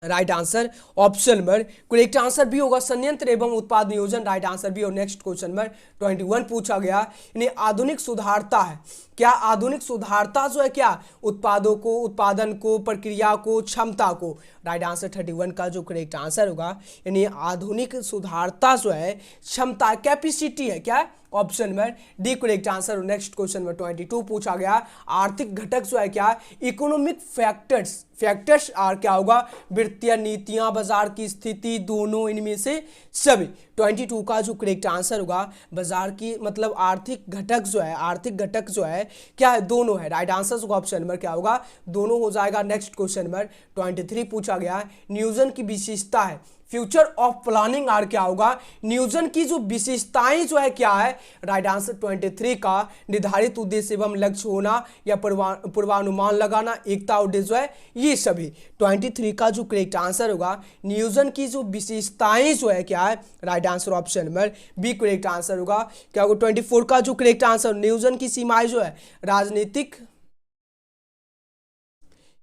right answer option number correct answer भी होगा संयंत्र एवं उत्पाद नियोजन। राइट आंसर भी। और नेक्स्ट क्वेश्चन नंबर 21 पूछा गया, यानी आधुनिक सुधारता है क्या, आधुनिक सुधारता जो है क्या उत्पादों को, उत्पादन को, प्रक्रिया को, क्षमता को। राइट आंसर 31 का जो करेक्ट आंसर होगा, यानी आधुनिक सुधारता जो है क्षमता कैपेसिटी है क्या, option number D correct answer. Next question number 22 पूछा गया, आर्थिक घटक जो है क्या इकोनॉमिक फैक्टर्स, फैक्टर्स और क्या होगा वित्तीय नीतियां, बाजार की स्थिति, दोनों इनमें से सभी। 22 का जो करेक्ट आंसर होगा बाजार की मतलब आर्थिक घटक जो है, आर्थिक घटक जो है क्या है दोनों है। राइट आंसर होगा ऑप्शन नंबर क्या होगा दोनों हो जाएगा। नेक्स्ट क्वेश्चन नंबर 23 पूछा गया, नियोजन की विशेषता है फ्यूचर ऑफ प्लानिंग और क्या होगा नियोजन की जो विशेषताएं जो है क्या है। राइट आंसर 23 का निर्धारित उद्देश्य एवं लक्ष्य होना या पूर्वानुमान लगाना, एकता उद्देश्य जो है ये सभी। 23 का जो करेक्ट आंसर होगा नियोजन की जो विशेषताएं जो है क्या है। Right answer option number B correct answer होगा क्या होगा। 24 का जो करेक्ट आंसर नियोजन की सीमाएं जो है राजनीतिक,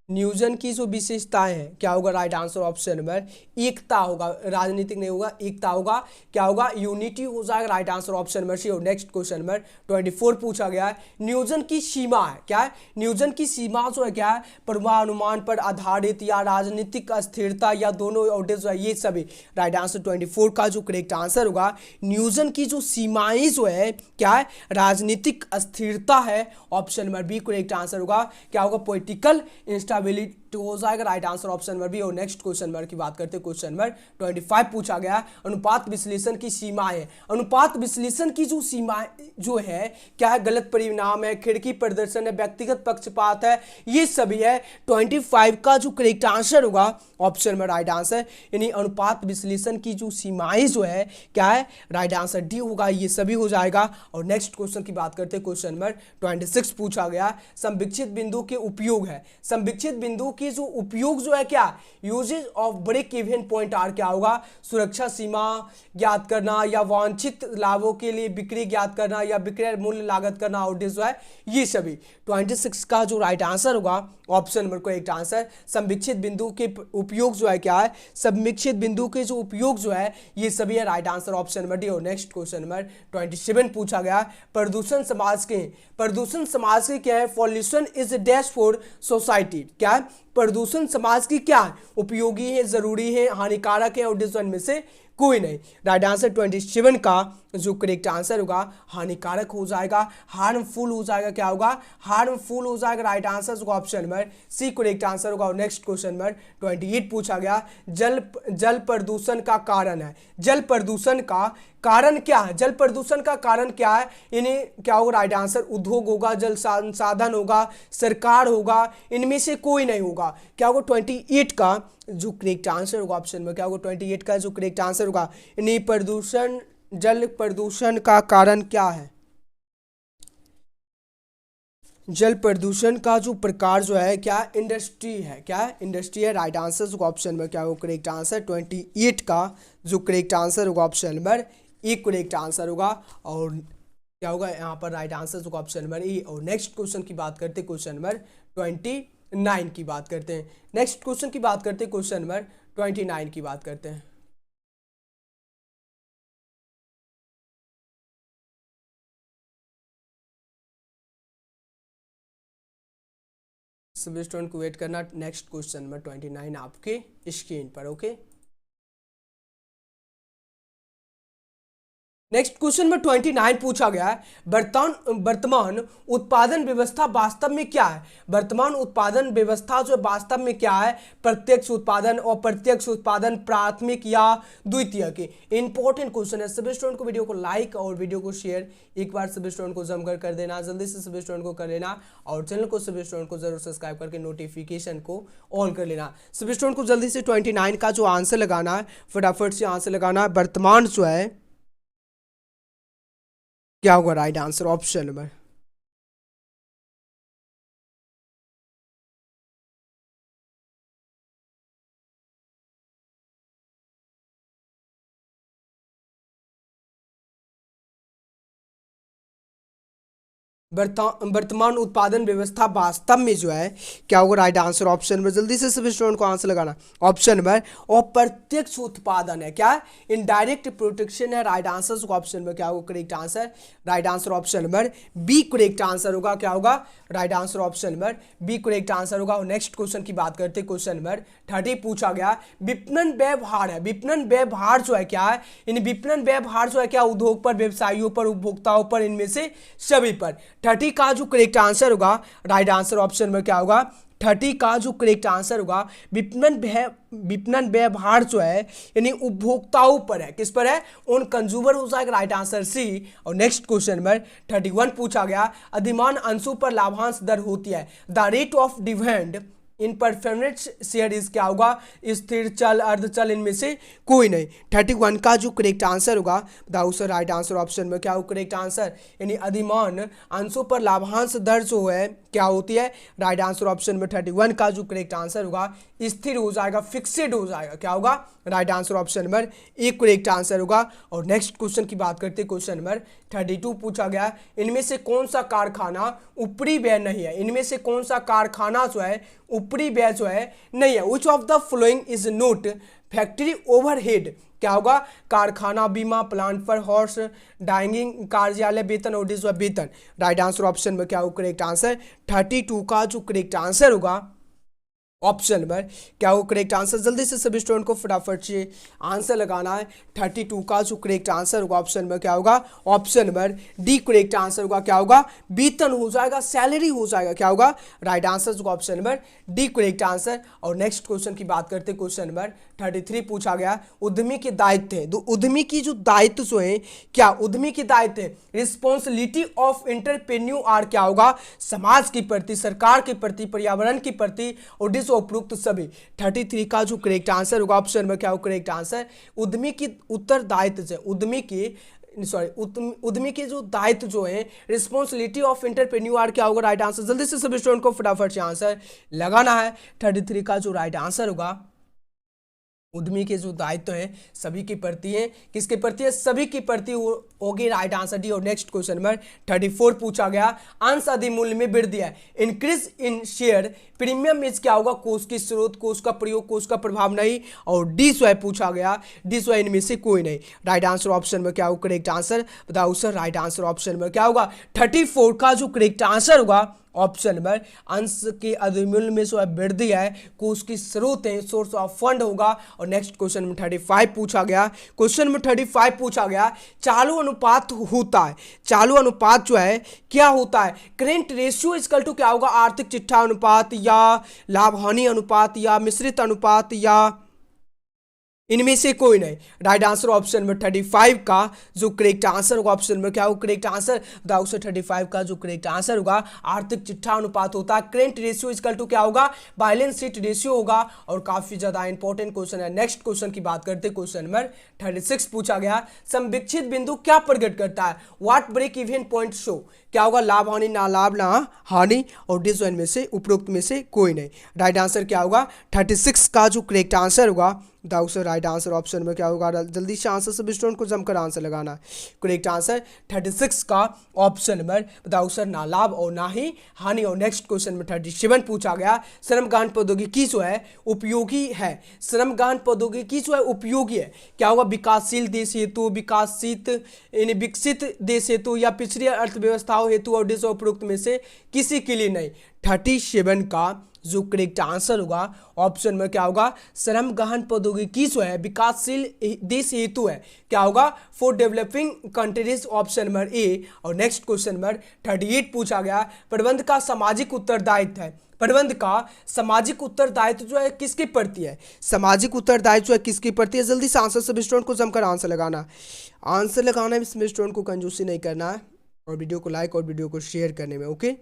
नियोजन की जो विशेषताएं हैं क्या होगा। राइट आंसर ऑप्शन नंबर एकता होगा, राजनीतिक नहीं होगा एकता होगा क्या होगा यूनिटी हो जाएगा। Right answer option number C. और नेक्स्ट क्वेश्चन नंबर 24 पूछा गया है, नियोजन की सीमा है क्या है, नियोजन की सीमा जो है क्या है पूर्वानुमान पर आधारित या राजनीतिक अस्थिरता या दोनों जो है ये सभी। राइट आंसर 24 का जो करेक्ट आंसर होगा नियोजन की जो सीमाएं जो है क्या है राजनीतिक अस्थिरता है, option number B correct answer होगा क्या होगा पॉलिटिकल इंस्टेबिलिटी हो जाएगा। Right answer option number B. और नेक्स्ट क्वेश्चन नंबर की बात करते हैं, क्वेश्चन नंबर 25 पूछा गया, अनुपात विश्लेषण की सीमाएं। अनुपात विश्लेषण की जो सीमाएं जो है क्या है गलत परिणाम है, खिड़की प्रदर्शन है, व्यक्तिगत पक्षपात है, ये सभी है। 25 का जो करेक्ट आंसर होगा ऑप्शन में राइट आंसर, यानी अनुपात विश्लेषण की जो सीमाएं जो है क्या है राइट आंसर डी होगा, ये सभी हो जाएगा। और नेक्स्ट क्वेश्चन की बात करते हैं, क्वेश्चन नंबर 26 पूछा गया, संविक्षित बिंदु के उपयोग है। संविक्षित बिंदु की जो उपयोग जो है क्या usages of break even point are क्या होगा सुरक्षा सीमा ज्ञात करना या वांछित लाभों के लिए बिक्री ज्ञात करना या विक्रय मूल्य लागत करना और जो है ये सभी। 26 का जो राइट आंसर होगा ऑप्शन नंबर को एक आंसर संविक्षित बिंदु के उपयोग जो है क्या है संविक्षित बिंदु के जो उपयोग जो है ये सभी है। Right answer option number D. और नेक्स्ट क्वेश्चन नंबर 27 पूछा गया, प्रदूषण समाज के, प्रदूषण समाज के क्या है pollution is dash for society क्या है प्रदूषण समाज की क्या है उपयोगी है, जरूरी है, हानिकारक है और में से कोई नहीं। राइट आंसर 27 का जो करेक्ट आंसर होगा हानिकारक हो जाएगा, हार्मफुल हो जाएगा क्या होगा हार्मफुल हो जाएगा। राइट आंसर होगा option number C correct answer होगा। और नेक्स्ट क्वेश्चन नंबर 28 पूछा गया, जल प्रदूषण का कारण है, जल प्रदूषण का कारण क्या है, जल प्रदूषण का कारण क्या है, इन्हें क्या होगा राइट आंसर उद्योग होगा, जल संसाधन होगा, सरकार होगा, इनमें से कोई नहीं होगा क्या होगा। 28 का जो करेक्ट आंसर होगा ऑप्शन में क्या होगा 28 का जो करेक्ट आंसर होगा इन्हीं प्रदूषण, जल प्रदूषण का कारण क्या है, जल प्रदूषण का जो प्रकार जो है क्या इंडस्ट्री है, क्या इंडस्ट्री है। राइट आंसर ऑप्शन में क्या होगा करेक्ट आंसर 28 का जो करेक्ट आंसर होगा option number A correct answer होगा। और क्या होगा यहाँ पर राइट आंसर होगा ऑप्शन नंबर ए। और नेक्स्ट क्वेश्चन की बात करते हैं, क्वेश्चन नंबर 29 की बात करते हैं, नेक्स्ट क्वेश्चन की बात करते हैं, क्वेश्चन नंबर 29 की बात करते हैं। सभी स्टूडेंट को वेट करना, नेक्स्ट क्वेश्चन नंबर 29 आपके स्क्रीन पर। ओके नेक्स्ट क्वेश्चन में 29 पूछा गया है, वर्तमान उत्पादन व्यवस्था वास्तव में क्या है। वर्तमान उत्पादन व्यवस्था जो वास्तव में क्या है, प्रत्यक्ष उत्पादन, अप्रत्यक्ष उत्पादन, प्राथमिक या द्वितीय की। इंपॉर्टेंट क्वेश्चन है। सभी स्टूडेंट को वीडियो को लाइक और वीडियो को शेयर एक बार सभी स्टूडेंट को जमकर कर देना, जल्दी से सभी स्टूडेंट को कर लेना, और चैनल को सभी स्टूडेंट को जरूर सब्सक्राइब करके नोटिफिकेशन को ऑन कर लेना। सभी स्टूडेंट को जल्दी से 29 का जो आंसर लगाना है, फटाफट से आंसर लगाना है। वर्तमान जो है क्या होगा राइट आंसर, ऑप्शन नंबर वर्तमान उत्पादन व्यवस्था वास्तव में जो है क्या होगा राइट आंसर, ऑप्शन नंबर। जल्दी से सभी स्टूडेंट को आंसर लगाना, ऑप्शन नंबर अप्रत्यक्ष उत्पादन है, क्या इनडायरेक्ट प्रोटेक्शन है। राइट आंसर ऑप्शन नंबर क्या होगा correct answer, right answer option number B correct answer होगा। क्या होगा right answer option number B correct answer होगा। और नेक्स्ट क्वेश्चन की बात करते हैं, क्वेश्चन नंबर 30 पूछा गया, विपणन व्यवहार है। विपणन व्यवहार जो है क्या है, इन विपणन व्यवहार जो है क्या उद्योग पर, व्यवसायियों पर, उपभोक्ताओं पर, इनमें से सभी पर। 30 का जो करेक्ट आंसर होगा राइट आंसर ऑप्शन में क्या होगा, 30 का जो करेक्ट आंसर होगा, विपणन व्यवहार जो है यानी उपभोक्ताओं पर है, किस पर है, उन कंज्यूमर हो जाएगा राइट आंसर सी। और नेक्स्ट क्वेश्चन नंबर 31 पूछा गया, अधिमान अंशों पर लाभांश दर होती है। The rate of dividend in performance share is क्या होगा, स्थिर चल, अर्धचल, इनमें से कोई नहीं। 31 का जो करेक्ट आंसर होगा बताओ सर, राइट आंसर ऑप्शन में क्या होगा करेक्ट आंसर, यानी अधिमान अंशों पर लाभांश दर जो है क्या होती है, राइट आंसर ऑप्शन में 31 का जो करेक्ट आंसर होगा स्थिर हो जाएगा, फिक्सेड हो जाएगा। क्या होगा राइट आंसर ऑप्शन नंबर एक करेक्ट आंसर होगा। और नेक्स्ट क्वेश्चन की बात करते हैं, क्वेश्चन नंबर 32 पूछा गया, इनमें से कौन सा कारखाना ऊपरी व्यय नहीं है। इनमें से कौन सा कारखाना जो है ऊपरी व्यय जो है नहीं है। Which of the following is note factory overhead. क्या होगा, कारखाना, बीमा, प्लांट पर हॉर्स डाइंगिंग, कार्यालय वेतन और वेतन। राइट आंसर ऑप्शन में क्या होगा करेक्ट आंसर, 32 का जो करेक्ट आंसर होगा ऑप्शन नंबर क्या हो करेक्ट आंसर। जल्दी से सभी स्टूडेंट को फटाफट से आंसर लगाना है। 32 का जो करेक्ट आंसर होगा ऑप्शन नंबर क्या होगा, option number D correct answer होगा। क्या होगा, वेतन हो जाएगा, सैलरी हो जाएगा। क्या होगा राइट आंसर होगा option number D correct answer. और नेक्स्ट क्वेश्चन की बात करते हैं, क्वेश्चन नंबर 33 पूछा गया, उद्यमी के दायित्व है। उद्यमी की जो दायित्व जो है क्या, उद्यमी के दायित्व है, रिस्पॉन्सिबिलिटी ऑफ एंटरप्रेन्योर आर क्या होगा, समाज के प्रति, सरकार के प्रति, पर्यावरण के प्रति और उपरोक्त सभी। 33 का जो करेक्ट आंसर होगा ऑप्शन में क्या होगा करेक्ट आंसर, उद्यमी की उत्तरदायित्व से, उद्यमी के जो दायित्व जो है, रिस्पॉन्सिबिलिटी ऑफ एंटरप्रेन्योर क्या होगा राइट आंसर। जल्दी से सभी स्टूडेंट को फटाफट से आंसर लगाना है। 33 का जो राइट आंसर होगा, उद्यमी के जो दायित्व है सभी के प्रति है, किसके प्रति है, सभी के प्रति होगी राइट आंसर डी। और नेक्स्ट क्वेश्चन नंबर 34 पूछा गया, अंश अधिमूल्य में वृद्धि है, increase in share premium is क्या होगा, कोष की स्रोत, कोष का प्रयोग, कोष का प्रभाव नहीं। और डी स्वयं पूछा गया, डी स्वयं इनमें से कोई नहीं। राइट आंसर ऑप्शन में क्या होगा करेक्ट आंसर बताओ सर, राइट आंसर ऑप्शन में क्या होगा, 34 का जो करेक्ट आंसर होगा ऑप्शन नंबर अंश के अधिमूल्य में जो है वृद्धि है, कोष की स्रोत है, सोर्स ऑफ फंड होगा। और नेक्स्ट क्वेश्चन में 35 पूछा गया, क्वेश्चन में 35 पूछा गया, चालू अनुपात होता है, चालू अनुपात जो है क्या होता है, करेंट रेशियो इक्वल टू क्या होगा, आर्थिक चिट्ठा अनुपात या लाभ हानि अनुपात या मिश्रित अनुपात या इनमें से कोई नहीं। राइट आंसर ऑप्शन में 35 का जो करेक्ट आंसर होगा ऑप्शन में क्या होगा करेक्ट आंसर बताओ सर, 35 का जो करेक्ट आंसर होगा आर्थिक चिट्ठा अनुपात होता है। करेंट रेशियो इक्वल टू क्या होगा, बैलेंस शीट रेशियो होगा। और काफी ज्यादा इंपॉर्टेंट क्वेश्चन है। नेक्स्ट क्वेश्चन की बात करते हैं, क्वेश्चन नंबर 36 पूछा गया, संविक्षित बिंदु क्या प्रकट करता है, what break even point show. क्या होगा, लाभ हानि, ना लाभ ना हानि और डिसऑन में से उपरोक्त में से कोई नहीं। राइट आंसर क्या होगा, 36 का जो करेक्ट आंसर होगा बताओ सर, राइट आंसर ऑप्शन में क्या होगा। जल्दी से आंसर सभी स्टूडेंट को जमकर आंसर लगाना है। करेक्ट आंसर 36 का ऑप्शन नंबर बताओ सर, ना लाभ और ना ही हानि। और नेक्स्ट क्वेश्चन में 37 पूछा गया, श्रमगान प्रौद्योगिकी जो है उपयोगी है, श्रमगान प्रौद्योगिकी जो है उपयोगी है। क्या होगा, विकासशील देश हेतु, विकसित देश हेतु या पिछड़ी अर्थव्यवस्थाओं हेतु और उपरोक्त में से किसी के लिए नहीं। 37 का जो करेक्ट आंसर होगा ऑप्शन में क्या होगा, श्रम गहन प्रौद्योगिकी जो है विकासशील देश हेतु है, क्या होगा, for developing countries, option number ए। और नेक्स्ट क्वेश्चन नंबर 38 पूछा गया, प्रबंध का सामाजिक उत्तरदायित्व है, प्रबंध का सामाजिक उत्तरदायित्व जो है किसके प्रति है, सामाजिक उत्तरदायित्व जो है किसके प्रति है। जल्दी से आंसर सभी स्टूडेंट को जमकर आंसर लगाना, आंसर लगाना है, इसमें स्टूडेंट को कंजूसी नहीं करना है, और वीडियो को लाइक और वीडियो को शेयर करने में, ओके।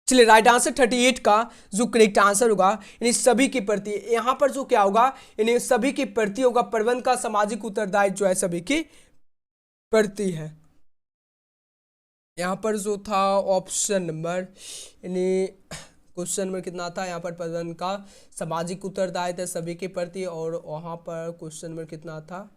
चलिए राइट आंसर 38 का जो करेक्ट आंसर होगा इन सभी के प्रति, यहां पर जो क्या होगा, इन सभी के प्रति होगा, प्रबंध का सामाजिक उत्तरदायित्व जो है सभी के प्रति है। यहां पर जो था ऑप्शन नंबर, यानी क्वेश्चन नंबर कितना था, यहाँ पर प्रबंध का सामाजिक उत्तरदायित्व है सभी के प्रति, और वहां पर क्वेश्चन नंबर कितना था,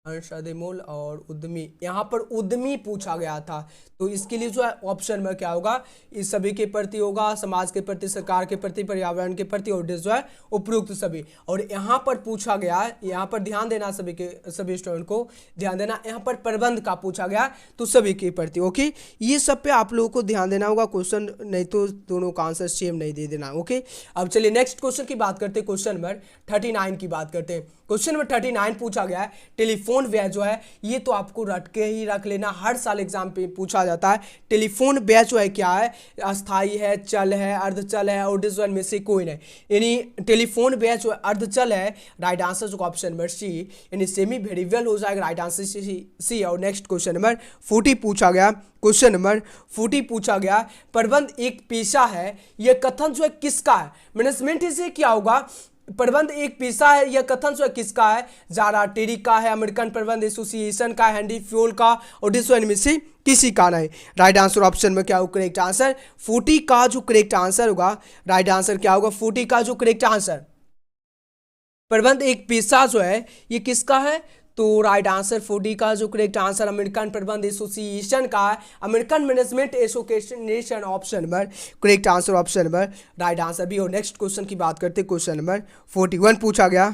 अंश अधिमूल और उद्यमी, यहाँ पर उद्यमी पूछा गया था, तो इसके लिए जो है ऑप्शन में क्या होगा, इस सभी के प्रति होगा, समाज के प्रति, सरकार के प्रति, पर्यावरण के प्रति, और जो है उपयुक्त सभी। और यहाँ पर पूछा गया, यहाँ पर ध्यान देना, सभी के सभी स्टूडेंट को ध्यान देना, यहाँ पर प्रबंध का पूछा गया तो सभी के प्रति, ओके। ये सब पे आप लोगों को ध्यान देना होगा, क्वेश्चन नहीं तो दोनों का आंसर सेम नहीं दे देना, ओके। अब चलिए नेक्स्ट क्वेश्चन की बात करते हैं, क्वेश्चन नंबर 39 की बात करते हैं। क्वेश्चन नंबर 39 पूछा गया है, टेलीफोन व्यय जो है, ये तो आपको रट के ही रख लेना, हर साल एग्जाम पे पूछा जाता है। टेलीफोन व्यय जो है क्या है, अस्थाई है, चल है, अर्धचल है, और डिजिटल में से कोई नहीं, यानी टेलीफोन व्यय जो अर्धचल है, राइट आंसर जो ऑप्शन नंबर सी, यानी सेमी वेरिएबल हो जाएगा, राइट आंसर सी। और नेक्स्ट क्वेश्चन नंबर 40 पूछा गया, क्वेश्चन नंबर 40 पूछा गया, प्रबंध एक पेशा है, यह कथन जो है किसका है, मैनेजमेंट से क्या होगा, प्रबंध एक पेशा है, यह कथन जो है किसका है, जारा टेरी का है, अमेरिकन प्रबंध एसोसिएशन का, हेनरी फ्यूल का, और डिसोन में से किसी का नहीं। राइट आंसर ऑप्शन में क्या होगा, करेक्ट आंसर 40 का जो करेक्ट आंसर होगा, राइट आंसर क्या होगा, 40 का जो करेक्ट आंसर, प्रबंध एक पेशा जो है ये किसका है, तो राइट आंसर 40 का जो करेक्ट आंसर अमेरिकन प्रबंध एसोसिएशन का है, American management association, option number correct answer, option number right answer भी। और नेक्स्ट क्वेश्चन की बात करते हैं, क्वेश्चन नंबर 41 पूछा गया,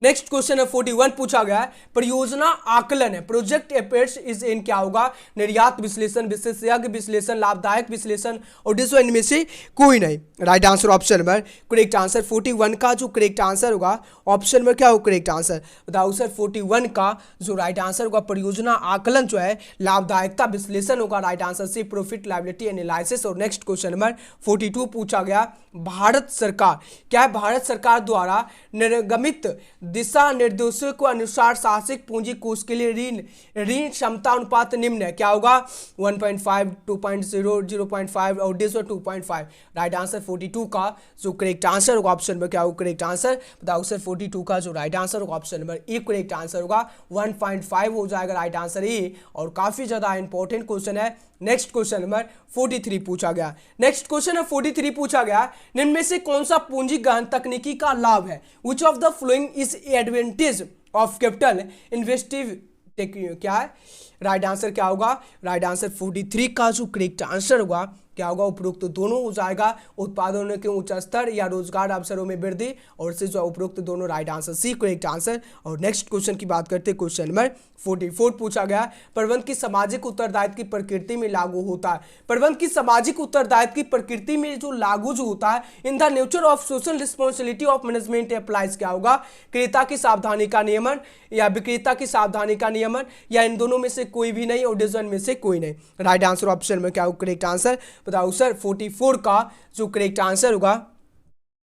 नेक्स्ट क्वेश्चन है 41 पूछा गया है, परियोजना आकलन है, प्रोजेक्ट एफर्ट्स इज इन क्या होगा, निर्यात विश्लेषण, विशेषज्ञ विश्लेषण, लाभदायक विश्लेषण, और डिसो इनमें से कोई नहीं। Right answer option number correct answer 41 का जो करेक्ट आंसर होगा, ऑप्शन में क्या होगा करेक्ट आंसर, बताओ सर। 41 का जो राइट आंसर होगा, परियोजना आकलन जो है लाभदायकता विश्लेषण होगा, राइट आंसर से प्रॉफिट लायबिलिटी एनालिसिस। और नेक्स्ट क्वेश्चन नंबर 42 पूछा गया, भारत सरकार क्या है, भारत सरकार द्वारा निर्गमित दिशा निर्देशों के अनुसार साहसिक पूंजी कोष के लिए ऋण क्षमता अनुपात निम्न है, क्या होगा 1.5, 2.0, 0.5 और 2.5। राइट आंसर 42 का जो करेक्ट आंसर होगा, ऑप्शन में क्या होगा करेक्ट आंसर, बताओ सर। 42 का जो राइट आंसर होगा, option number A correct answer होगा, 1.5 हो जाएगा राइट आंसर ए। और काफी ज्यादा इंपॉर्टेंट क्वेश्चन है। नेक्स्ट क्वेश्चन नंबर 43 पूछा गया, नेक्स्ट क्वेश्चन है 43 पूछा गया, निम्न में से कौन सा पूंजी गहन तकनीकी का लाभ है, which of the following is advantage of capital इन्वेस्टिव technique, क्या है राइट आंसर क्या होगा, राइट आंसर 43 का जो करेक्ट आंसर होगा क्या होगा, उपरोक्त तो दोनों हो जाएगा, उत्पादनों के उच्च स्तर या रोजगार अवसरों में वृद्धि, और से जो उपरोक्त दोनों right answer C correct answer. और नेक्स्ट क्वेश्चन की बात करते हैं, क्वेश्चन नंबर 44 पूछा गया, प्रबंध की सामाजिक उत्तरदायित्व की प्रकृति में लागू होता है, प्रबंध की सामाजिक उत्तरदायित्व की प्रकृति में जो लागू जो होता है, in the nature of social responsibility of management applies, क्या होगा, क्रेता की सावधानी का नियमन या विक्रेता की सावधानी का नियमन, या इन दोनों में से कोई भी नहीं, और डिवीजन में से कोई नहीं। राइट आंसर ऑप्शन में क्या होगा करेक्ट आंसर, बताओ सर। 44 का जो करेक्ट आंसर होगा,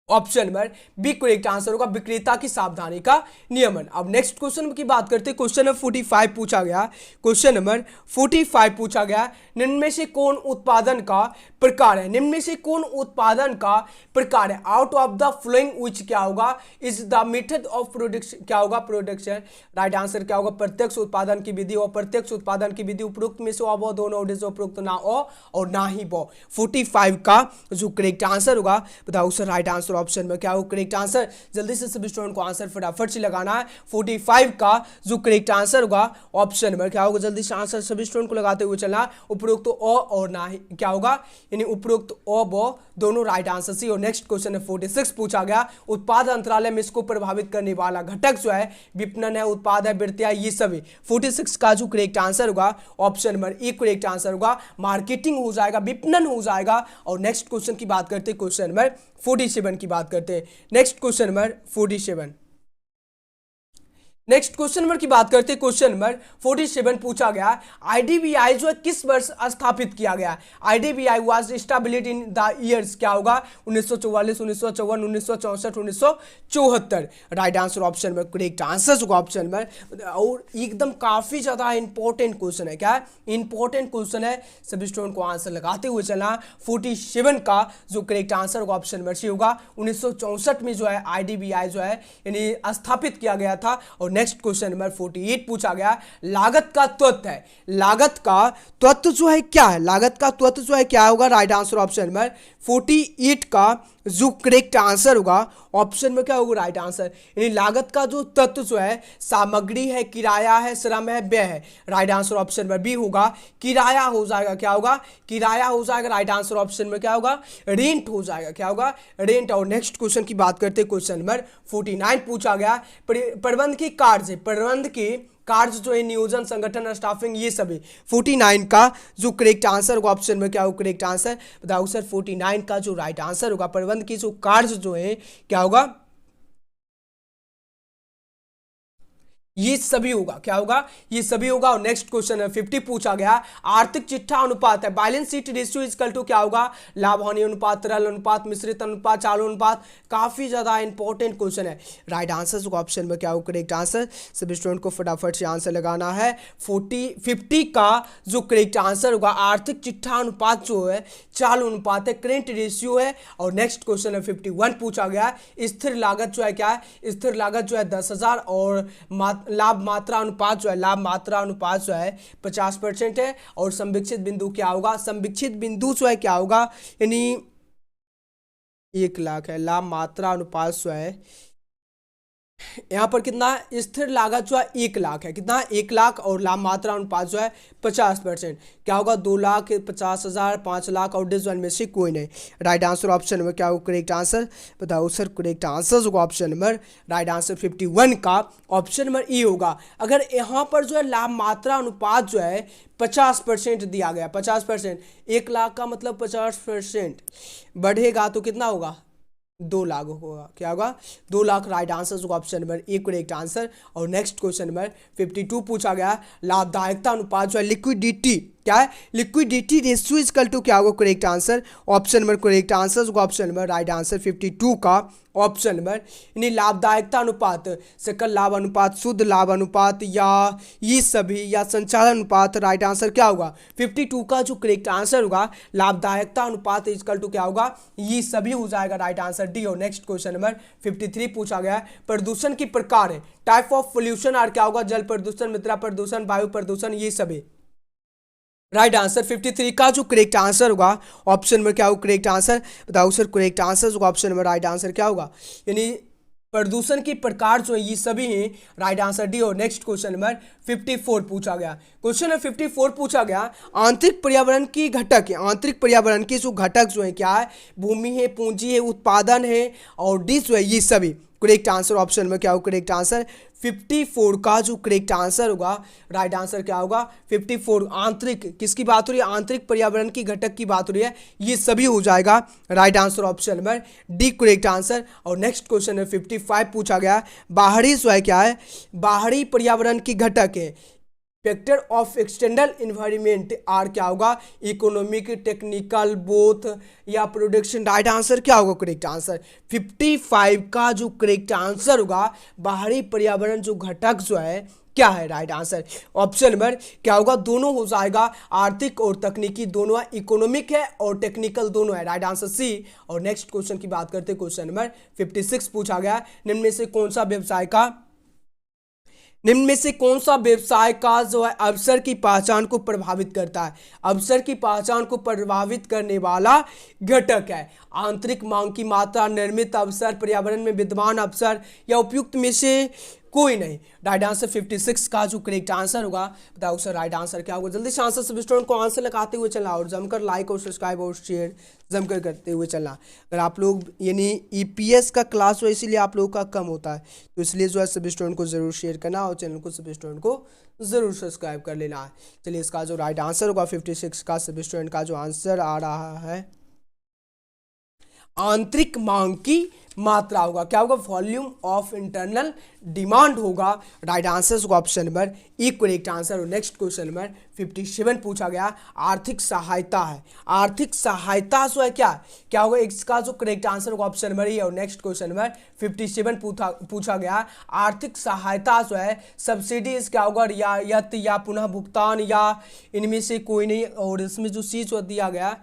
option number B correct answer होगा, विक्रेता की सावधानी का नियमन। अब नेक्स्ट क्वेश्चन की बात करते हैं, क्वेश्चन नंबर 45 पूछा गया, क्वेश्चन नंबर 45 पूछा गया, निम्न में से कौन उत्पादन का प्रकार है, निम्न में से कौन उत्पादन का प्रकार है, आउट ऑफ द फ्लोइंग विच क्या होगा is the method of production, क्या होगा प्रोडक्शन, राइट आंसर क्या होगा, प्रत्यक्ष उत्पादन की विधि, और प्रत्यक्ष उत्पादन की विधि उपरोक्त में से अब दोनों, उपरोक्त ना और ना ही बो। 45 का जो करेक्ट आंसर होगा, बताओ सर। राइट आंसर ऑप्शन में क्या होगा करेक्ट आंसर। जल्दी से सभी स्टूडेंट को आंसर फटाफट से लगाना है। 45 का जो करेक्ट आंसर होगा ऑप्शन में क्या होगा, जल्दी से आंसर सभी स्टूडेंट को लगाते हुए चलना। उपरोक्त तो अ और ना ही क्या होगा, यानी उपरोक्त अ ब दोनों राइट आंसर सी। और नेक्स्ट क्वेश्चन है 46 पूछा गया, उत्पाद अंतरालय में इसको प्रभावित करने वाला घटक जो है विपणन है, उत्पाद है, वृत्तियां, ये सभी। 46 का जो करेक्ट आंसर होगा option number A correct answer होगा। मार्केटिंग हो जाएगा, विपणन हो जाएगा। और नेक्स्ट क्वेश्चन की बात करते हैं, क्वेश्चन नंबर 47 की बात करते हैं। Next question number 47, next question number की बात करते हैं। क्वेश्चन नंबर 47 पूछा गया, आईडीबीआई जो है किस वर्ष स्थापित किया गया। IDBI was established in the years क्या होगा 1944, 1954, 1964, 1974। राइट आंसर ऑप्शन में करेक्ट आंसर होगा ऑप्शन में। और एकदम काफी ज्यादा इंपॉर्टेंट क्वेश्चन है, क्या है इंपॉर्टेंट क्वेश्चन है, सभी स्टूडेंट को आंसर लगाते हुए चलना। 47 का जो करेक्ट आंसर होगा ऑप्शन नंबर सी होगा। 1964 में जो है आईडीबीआई जो है यानी स्थापित किया गया था। और नेक्स्ट क्वेश्चन नंबर 48 पूछा गया, लागत का तत्व है, लागत का तत्व जो है क्या है, लागत का तत्व जो है क्या होगा। राइट आंसर ऑप्शन नंबर 48 का जो करेक्ट आंसर होगा ऑप्शन में क्या होगा राइट आंसर, यानी लागत का जो तत्व जो है सामग्री है, किराया है, श्रम है, व्यय है। राइट आंसर ऑप्शन में बी होगा, किराया हो जाएगा, क्या होगा किराया हो जाएगा। राइट आंसर ऑप्शन में क्या होगा रेंट हो जाएगा, क्या होगा रेंट। और नेक्स्ट क्वेश्चन की बात करते हैं, क्वेश्चन नंबर 49 पूछा गया, प्रबंध की कार्य, प्रबंध की कार्य जो है नियोजन, संगठन, स्टाफिंग, ये सभी। 49 का जो करेक्ट आंसर होगा ऑप्शन में क्या होगा करेक्ट आंसर बताओ सर। 49 का जो राइट आंसर होगा प्रबंध की जो कार्य जो है क्या होगा, ये सभी होगा, क्या होगा ये सभी होगा। और नेक्स्ट क्वेश्चन है 50 पूछा गया, आर्थिक चिट्ठा अनुपात है, balance sheet ratio equal to क्या होगा लाभ हानि अनुपात, तरल अनुपात, मिश्रित अनुपात, चालू अनुपात। काफी ज्यादा इंपॉर्टेंट क्वेश्चन है। राइट आंसर होगा ऑप्शन में क्या होगा करेक्ट आंसर। सभी स्टूडेंट को फटाफट से आंसर लगाना है। 50 का जो करेक्ट आंसर होगा आर्थिक चिट्ठा अनुपात जो है चालू अनुपात है, करेंट रेशियो है। और नेक्स्ट क्वेश्चन है 51 पूछा गया, स्थिर लागत जो है क्या है, स्थिर लागत जो है 10,000 और लाभ मात्रा अनुपात जो है, लाभ मात्रा अनुपात जो है 50% है। और संविक्षित बिंदु क्या होगा, संविक्षित बिंदु जो है क्या होगा यानी 1 लाख है। लाभ मात्रा अनुपात जो है यहाँ पर कितना स्थिर लागत जो है 1 लाख है, कितना 1 लाख। और लाभ मात्रा अनुपात जो है 50%, क्या होगा 2,50,000, 5 लाख और डिजवन में से कोई नहीं। राइट आंसर ऑप्शन नंबर क्या होगा करेक्ट आंसर बताओ सर। करेक्ट आंसर होगा ऑप्शन नंबर राइट आंसर 51 का ऑप्शन नंबर ई होगा। अगर यहाँ पर जो है लाभ मात्रा अनुपात जो है 50% दिया गया, 50%, 1 लाख का मतलब 50% बढ़ेगा तो कितना होगा 2 लाख होगा, क्या होगा 2 लाख। राइट आंसर होगा option number A correct answer. और नेक्स्ट क्वेश्चन नंबर 52 पूछा गया, लाभदायकता अनुपात जो है लिक्विडिटी क्या है, लिक्विडिटी रेशियो इक्वल टू क्या होगा correct answer. Option number correct answer होगा ऑप्शन नंबर राइट आंसर 52 का ऑप्शन नंबर, यानी लाभदायकता अनुपात, सकल लाभ अनुपात, शुद्ध लाभ अनुपात, या ये सभी, या संचालन अनुपात। राइट आंसर क्या होगा 52 का जो करेक्ट आंसर होगा लाभदायकता अनुपात इक्वल टू क्या होगा ये सभी हो जाएगा। Right answer D. और नेक्स्ट क्वेश्चन नंबर 53 पूछा गया, प्रदूषण की प्रकार है, टाइप ऑफ पोल्यूशन और क्या होगा जल प्रदूषण, मृदा प्रदूषण, वायु प्रदूषण, ये सभी। राइट आंसर 53 का जो करेक्ट आंसर होगा ऑप्शन में क्या होगा करेक्ट आंसर बताओ सर। करेक्ट आंसर होगा ऑप्शन में राइट आंसर क्या होगा, यानी प्रदूषण की प्रकार जो है ये सभी हैं। Right answer D. और नेक्स्ट क्वेश्चन नंबर 54 पूछा गया, क्वेश्चन नंबर 54 पूछा गया, आंतरिक पर्यावरण की घटक है, आंतरिक पर्यावरण के जो घटक जो है क्या है, भूमि है, पूंजी है, उत्पादन है और डी जो है ये सभी। करेक्ट आंसर ऑप्शन में क्या होगा करेक्ट आंसर 54 का जो करेक्ट आंसर होगा राइट आंसर क्या होगा 54। आंतरिक किसकी बात हो रही है, आंतरिक पर्यावरण की घटक की बात हो रही है, ये सभी हो जाएगा। Right answer option number D correct answer. और नेक्स्ट क्वेश्चन है 55 पूछा गया, बाहरी जो है क्या है, बाहरी पर्यावरण की घटक है, factor of external environment are क्या होगा इकोनॉमिक, टेक्निकल, बोथ या प्रोडक्शन। राइट आंसर क्या होगा करेक्ट आंसर 55 का जो करेक्ट आंसर होगा बाहरी पर्यावरण जो घटक जो है क्या है। राइट आंसर ऑप्शन नंबर क्या होगा, दोनों हो जाएगा, आर्थिक और तकनीकी दोनों है, इकोनॉमिक है और टेक्निकल दोनों है। Right answer C. और नेक्स्ट क्वेश्चन की बात करते हैं, क्वेश्चन नंबर 56 पूछा गया, निम्न में से कौन सा व्यवसाय का निम्न में से कौन सा व्यवसाय का जो है अवसर की पहचान को प्रभावित करता है? अवसर की पहचान को प्रभावित करने वाला घटक है आंतरिक मांग की मात्रा, निर्मित अवसर, पर्यावरण में विद्यमान अवसर या उपयुक्त में से कोई नहीं। राइट आंसर 56 का जो करेक्ट आंसर होगा, बताओ सर राइट आंसर क्या होगा? जल्दी से आंसर सभी स्टूडेंट को आंसर लगाते हुए चलना और जमकर लाइक और सब्सक्राइब और शेयर जमकर करते हुए चलना। अगर आप लोग यानी ईपीएस का क्लास हो इसीलिए आप लोगों का कम होता है, तो इसलिए जो है सभी स्टूडेंट को जरूर शेयर करना और चैनल को सभी स्टूडेंट को जरूर सब्सक्राइब कर लेना है। चलिए इसका जो राइट आंसर होगा 56 का सभी स्टूडेंट का जो आंसर आ रहा है आंतरिक मांग की मात्रा होगा। क्या होगा? वॉल्यूम ऑफ इंटरनल डिमांड होगा। राइट आंसर होगा ऑप्शन नंबर ई करेक्ट आंसर। और नेक्स्ट क्वेश्चन नंबर 57 पूछा गया आर्थिक सहायता है। आर्थिक सहायता जो है क्या होगा? इसका जो करेक्ट आंसर होगा ऑप्शन नंबर ई। और नेक्स्ट क्वेश्चन नंबर 57 पूछा गया आर्थिक सहायता जो है सब्सिडीज क्या होगा? रियायत या पुनः भुगतान या इनमें से कोई नहीं। और इसमें जो सी जो दिया गया,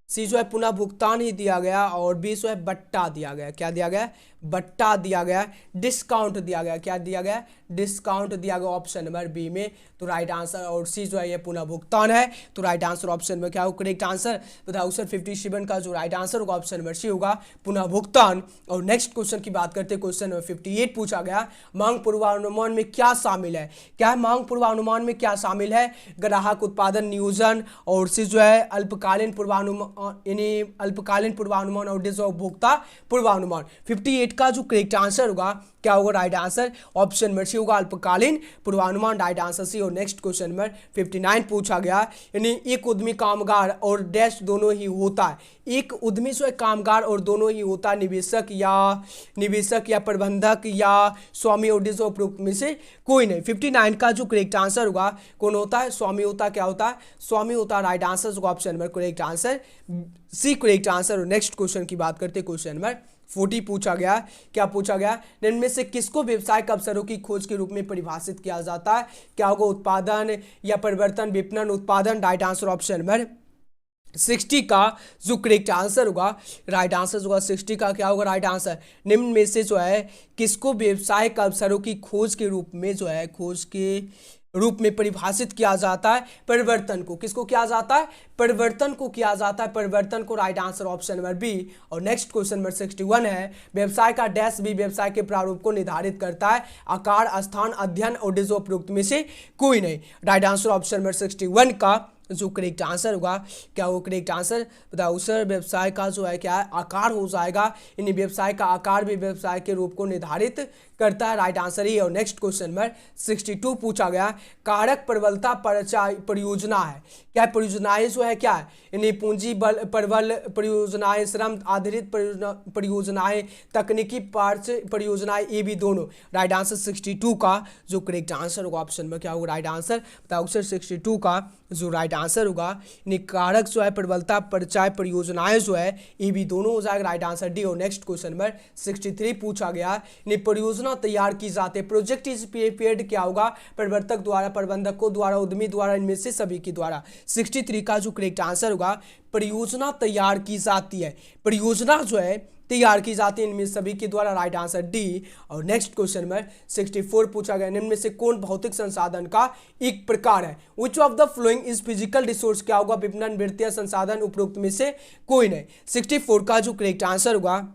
सी जो है पुनः भुगतान ही दिया गया और बी जो है बट्टा दिया गया। क्या दिया गया? बट्टा दिया गया। डिस्काउंट दिया गया। क्या दिया गया? डिस्काउंट दिया गया ऑप्शन नंबर बी में। तो राइट आंसर और सी जो है ये पुनः भुगतान है। तो राइट आंसर ऑप्शन में क्या होगा? करेक्ट आंसर बताओ सर 57 का जो राइट आंसर होगा ऑप्शन नंबर सी होगा पुनः भुगतान। और नेक्स्ट क्वेश्चन की बात करते हैं, क्वेश्चन नंबर 58 पूछा गया मांग पूर्वानुमान में क्या शामिल है? क्या है मांग पूर्वानुमान में क्या शामिल है? ग्राहक उत्पादन नियोजन और सी जो है अल्पकालीन पूर्वानुमान यानी अल्पकालीन पूर्वानुमान और उपभोक्ता पूर्वानुमान। 58 का जो करेक्ट आंसर होगा क्या होगा? Right answer option number C होगा अल्पकालीन पूर्वानुमान। Right answer C. और नेक्स्ट क्वेश्चन नंबर 59 पूछा गया यानी एक उद्यमी कामगार और डैश दोनों ही होता है। एक उद्यमी जो है कामगार और दोनों ही होता है, निवेशक या प्रबंधक या स्वामी और उपरोक्त में से कोई नहीं। 59 का जो करेक्ट आंसर होगा कौन होता है? स्वामी होता है। क्या होता है? स्वामी होता है। राइट आंसर होगा option number correct answer C correct answer. और नेक्स्ट क्वेश्चन की बात करते हैं, क्वेश्चन नंबर 40 पूछा गया। क्या पूछा गया? निम्न में से किसको व्यावसायिक अवसरों की खोज के रूप में परिभाषित किया जाता है? क्या होगा? उत्पादन या परिवर्तन, विपणन, उत्पादन। राइट आंसर ऑप्शन नंबर 60 का जो करेक्ट आंसर होगा, राइट आंसर होगा 60 का क्या होगा? राइट आंसर निम्न में से जो है किसको व्यवसायिक अवसरों की खोज के रूप में जो है खोज के रूप में परिभाषित किया जाता है? परिवर्तन को। किसको किया जाता है? परिवर्तन को किया जाता है। परिवर्तन को। Right answer option number B. और नेक्स्ट क्वेश्चन नंबर 61 है व्यवसाय का डैश भी व्यवसाय के प्रारूप को निर्धारित करता है? आकार, स्थान, अध्ययन और उपरोक्त में से कोई नहीं। राइट आंसर ऑप्शन नंबर 61 का जो करेक्ट आंसर होगा क्या वो करेक्ट आंसर बताओ सर? व्यवसाय का जो है क्या है? आकार हो जाएगा। यानी व्यवसाय का आकार भी व्यवसाय के रूप को निर्धारित करता है। राइट आंसर ही। और नेक्स्ट क्वेश्चन नंबर 62 पूछा गया कारक प्रबलता परियोजना है। क्या परियोजनाएं जो है क्या है? यानी पूंजी बल प्रबल परियोजनाएं, श्रम आधारित परियोजनाएं, तकनीकी परियोजनाएं, ये भी दोनों। राइट आंसर 62 का जो करेक्ट आंसर होगा ऑप्शन में क्या होगा? राइट आंसर बताओ सर 62 का जो राइट आंसर होगा यानी कारक जो है प्रबलता परियोजनाएं जो है ये भी दोनों हो जाएगा। Right answer D. और नेक्स्ट क्वेश्चन नंबर 63 पूछा गया यानी परियोजना तैयार की जाती है। प्रोजेक्ट इज प्रिपेयर्ड क्या होगा? प्रवर्तक द्वारा, प्रबंधकों द्वारा, उद्यमी द्वारा, इनमें से सभी के द्वारा। 63 का जो करेक्ट आंसर होगा परियोजना तैयार की जाती है। परियोजना जो है तैयार की जाती है इनमें सभी के द्वारा। Right answer D. और नेक्स्ट क्वेश्चन नंबर 64 पूछा गया निम्न में से कौन भौतिक संसाधन का एक प्रकार है? Which of the following is physical resource? क्या होगा? विपणन, वित्तीय संसाधन, उपरोक्त में से कोई नहीं। 64 का जो करेक्ट आंसर होगा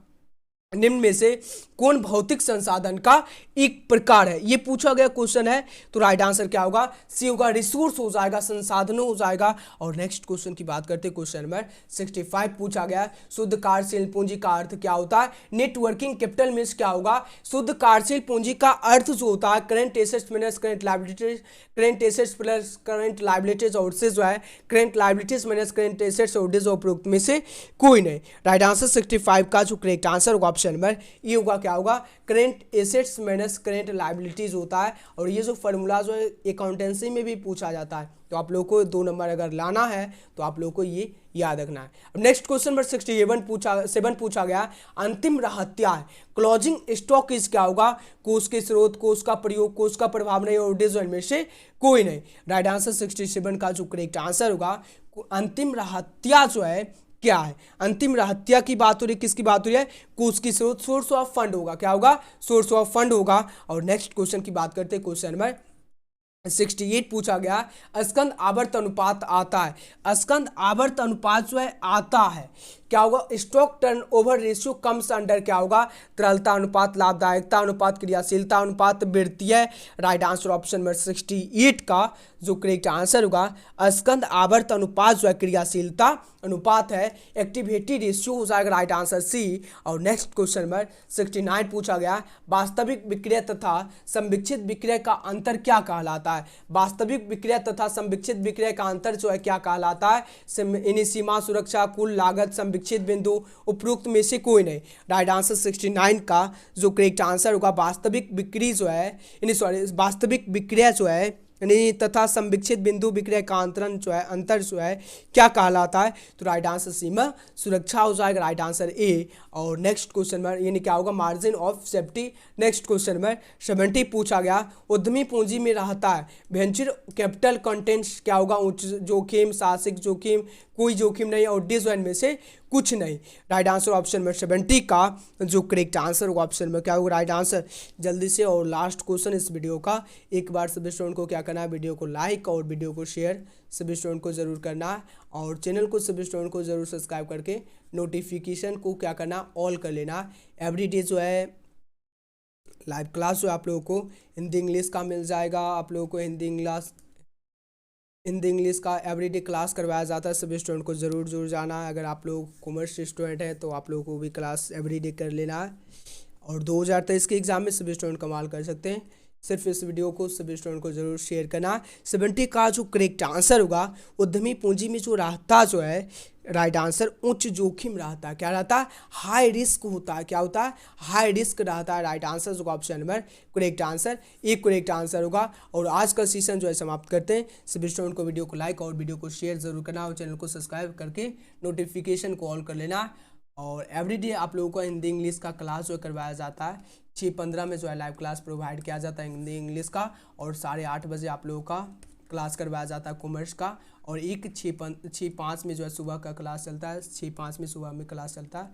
निम्न में से कौन भौतिक संसाधन का एक प्रकार है? ये पूछा गया क्वेश्चन है। तो राइट आंसर क्या होगा? सी होगा। रिसोर्स हो जाएगा, संसाधनों हो जाएगा। और नेक्स्ट क्वेश्चन की बात करते हैं, क्वेश्चन नंबर 65 पूछा गया शुद्ध कार्यशील पूंजी का अर्थ क्या होता है? नेटवर्किंग कैपिटल मींस क्या होगा? शुद्ध कार्यशील पूंजी का अर्थ जो होता है current assets minus current liabilities, current assets plus current liabilities और से जो है current liabilities minus current assets और उपरोक्त में से कोई नहीं। राइट आंसर 65 का जो करेक्ट आंसर होगा ऑप्शन नंबर ये होगा। क्या होगा? Current assets minus current liabilities होता है। और ये जो फॉर्मूला जो है अकाउंटेंसी में भी पूछा जाता है, तो आप लोग को 2 नंबर अगर लाना है तो आप लोग को ये याद रखना है। अब नेक्स्ट क्वेश्चन नंबर 67 पूछा गया अंतिम रहत्या है। क्लोजिंग स्टॉक इज क्या होगा? कोष के स्रोत, कोष का प्रयोग, कोष का प्रभाव नहीं और डिजाइन में से कोई नहीं। राइट आंसर 67 का जो करेक्ट आंसर होगा अंतिम रहत्या जो है क्या है। अंतिम रहत्या की बात हो रही है, किसकी बात हो रही है, कोष की स्रोत, सोर्स ऑफ फंड होगा, क्या होगा, सोर्स ऑफ फंड होगा। और नेक्स्ट क्वेश्चन की बात करते हैं, क्वेश्चन नंबर 68 पूछा गया, स्कंद आवर्त अनुपात आता है, स्कंद आवर्त अनुपात जो है आता है, क्या होगा, stock turnover ratio comes under, क्या होगा, तरलता अनुपात, लाभदायकता अनुपात, क्रियाशीलता अनुपात, वित्तीय। राइट आंसर ऑप्शन नंबर 68 का जो करेक्ट आंसर होगा, स्कंद आवर्त अनुपात जो है क्रियाशीलता अनुपात है, एक्टिविटी रेशियो हो जाएगा राइट आंसर सी। और नेक्स्ट क्वेश्चन नंबर 69 पूछा गया, वास्तविक विक्रय तथा संविक्षित विक्रय का अंतर क्या कहलाता है, वास्तविक विक्रय तथा संविक्षित विक्रय का अंतर जो है क्या कहलाता है, इन्हें सीमा सुरक्षा, कुल लागत, संविक्षित बिंदु, उपरोक्त में से कोई नहीं। राइट आंसर 69 का जो करेक्ट आंसर होगा, वास्तविक बिक्री जो है, सॉरी वास्तविक विक्रय जो है यानी तथा संविक्षित बिंदु विक्रय का अंतर जो है क्या कहलाता है, तो राइट आंसर सीमा सुरक्षा हो जाएगा, राइट आंसर ए। और नेक्स्ट क्वेश्चन में यानी क्या होगा, margin of safety. Next question में 70 पूछा गया, उद्यमी पूंजी में रहता है वेंचर कैपिटल कंटेंट्स, क्या होगा, उच्च जोखिम, साहसिक जोखिम, कोई जोखिम नहीं, और डिजाइन में से कुछ नहीं। राइट आंसर ऑप्शन में 70 का जो करेक्ट आंसर होगा, ऑप्शन में क्या होगा राइट आंसर। जल्दी से और लास्ट क्वेश्चन इस वीडियो का, एक बार सभी स्टूडेंट को क्या करना है, वीडियो को लाइक और वीडियो को शेयर सभी स्टूडेंट को जरूर करना है, और चैनल को सभी स्टूडेंट को जरूर सब्सक्राइब करके नोटिफिकेशन को क्या करना, ऑल कर लेना। एवरीडे जो है लाइव क्लास जो आप लोगों को हिंदी इंग्लिश का मिल जाएगा, आप लोगों को हिंदी इंग्लिश का एवरीडे क्लास करवाया जाता है, सभी स्टूडेंट को ज़रूर जाना है। अगर आप लोग कॉमर्स स्टूडेंट हैं तो आप लोगों को भी क्लास एवरीडे कर लेना है, और 2023 के एग्ज़ाम में सभी स्टूडेंट कमाल कर सकते हैं। सिर्फ इस वीडियो को सभी स्टूडेंट को जरूर शेयर करना। 70 का जो करेक्ट आंसर होगा, उद्यमी पूंजी में जो रहता जो है राइट आंसर उच्च जोखिम रहता है, क्या रहता है, हाई रिस्क होता है, क्या होता है, हाई रिस्क रहता है। राइट आंसर होगा ऑप्शन नंबर करेक्ट आंसर, एक करेक्ट आंसर होगा। और आज का सेशन जो है समाप्त करते हैं। सभी स्टूडेंट को वीडियो को लाइक और वीडियो को शेयर जरूर करना, और चैनल को सब्सक्राइब करके नोटिफिकेशन को ऑल कर लेना। और एवरीडे आप लोगों को हिंदी इंग्लिश का क्लास जो करवाया जाता है, 6:15 में जो है लाइव क्लास प्रोवाइड किया जाता है हिंदी इंग्लिश का, और 8:30 बजे आप लोगों का क्लास करवाया जाता है कॉमर्स का, और 6:05 में जो है सुबह का क्लास चलता है, 6:05 में सुबह में क्लास चलता है,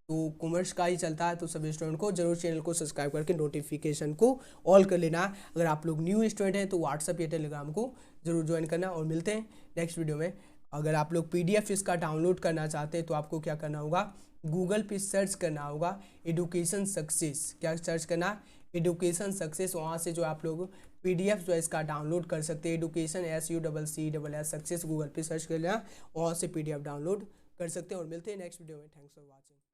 तो कॉमर्स का ही चलता है। तो सभी स्टूडेंट को जरूर चैनल को सब्सक्राइब करके नोटिफिकेशन को ऑल कर लेना। अगर आप लोग न्यू स्टूडेंट हैं तो व्हाट्सअप या टेलीग्राम को जरूर ज्वाइन करना, और मिलते हैं नेक्स्ट वीडियो में। अगर आप लोग PDF इसका डाउनलोड करना चाहते हैं तो आपको क्या करना होगा, गूगल पे सर्च करना होगा एडुकेशन सक्सेस, क्या सर्च करना, एडुकेशन सक्सेस। वहाँ से जो आप लोग PDF जो है इसका डाउनलोड कर सकते हैं, एडुकेशन SUCCESS सक्सेस, गूगल पे सर्च कर लेना, वहाँ से PDF डाउनलोड कर सकते हैं। और मिलते हैं नेक्स्ट वीडियो में। Thanks for watching.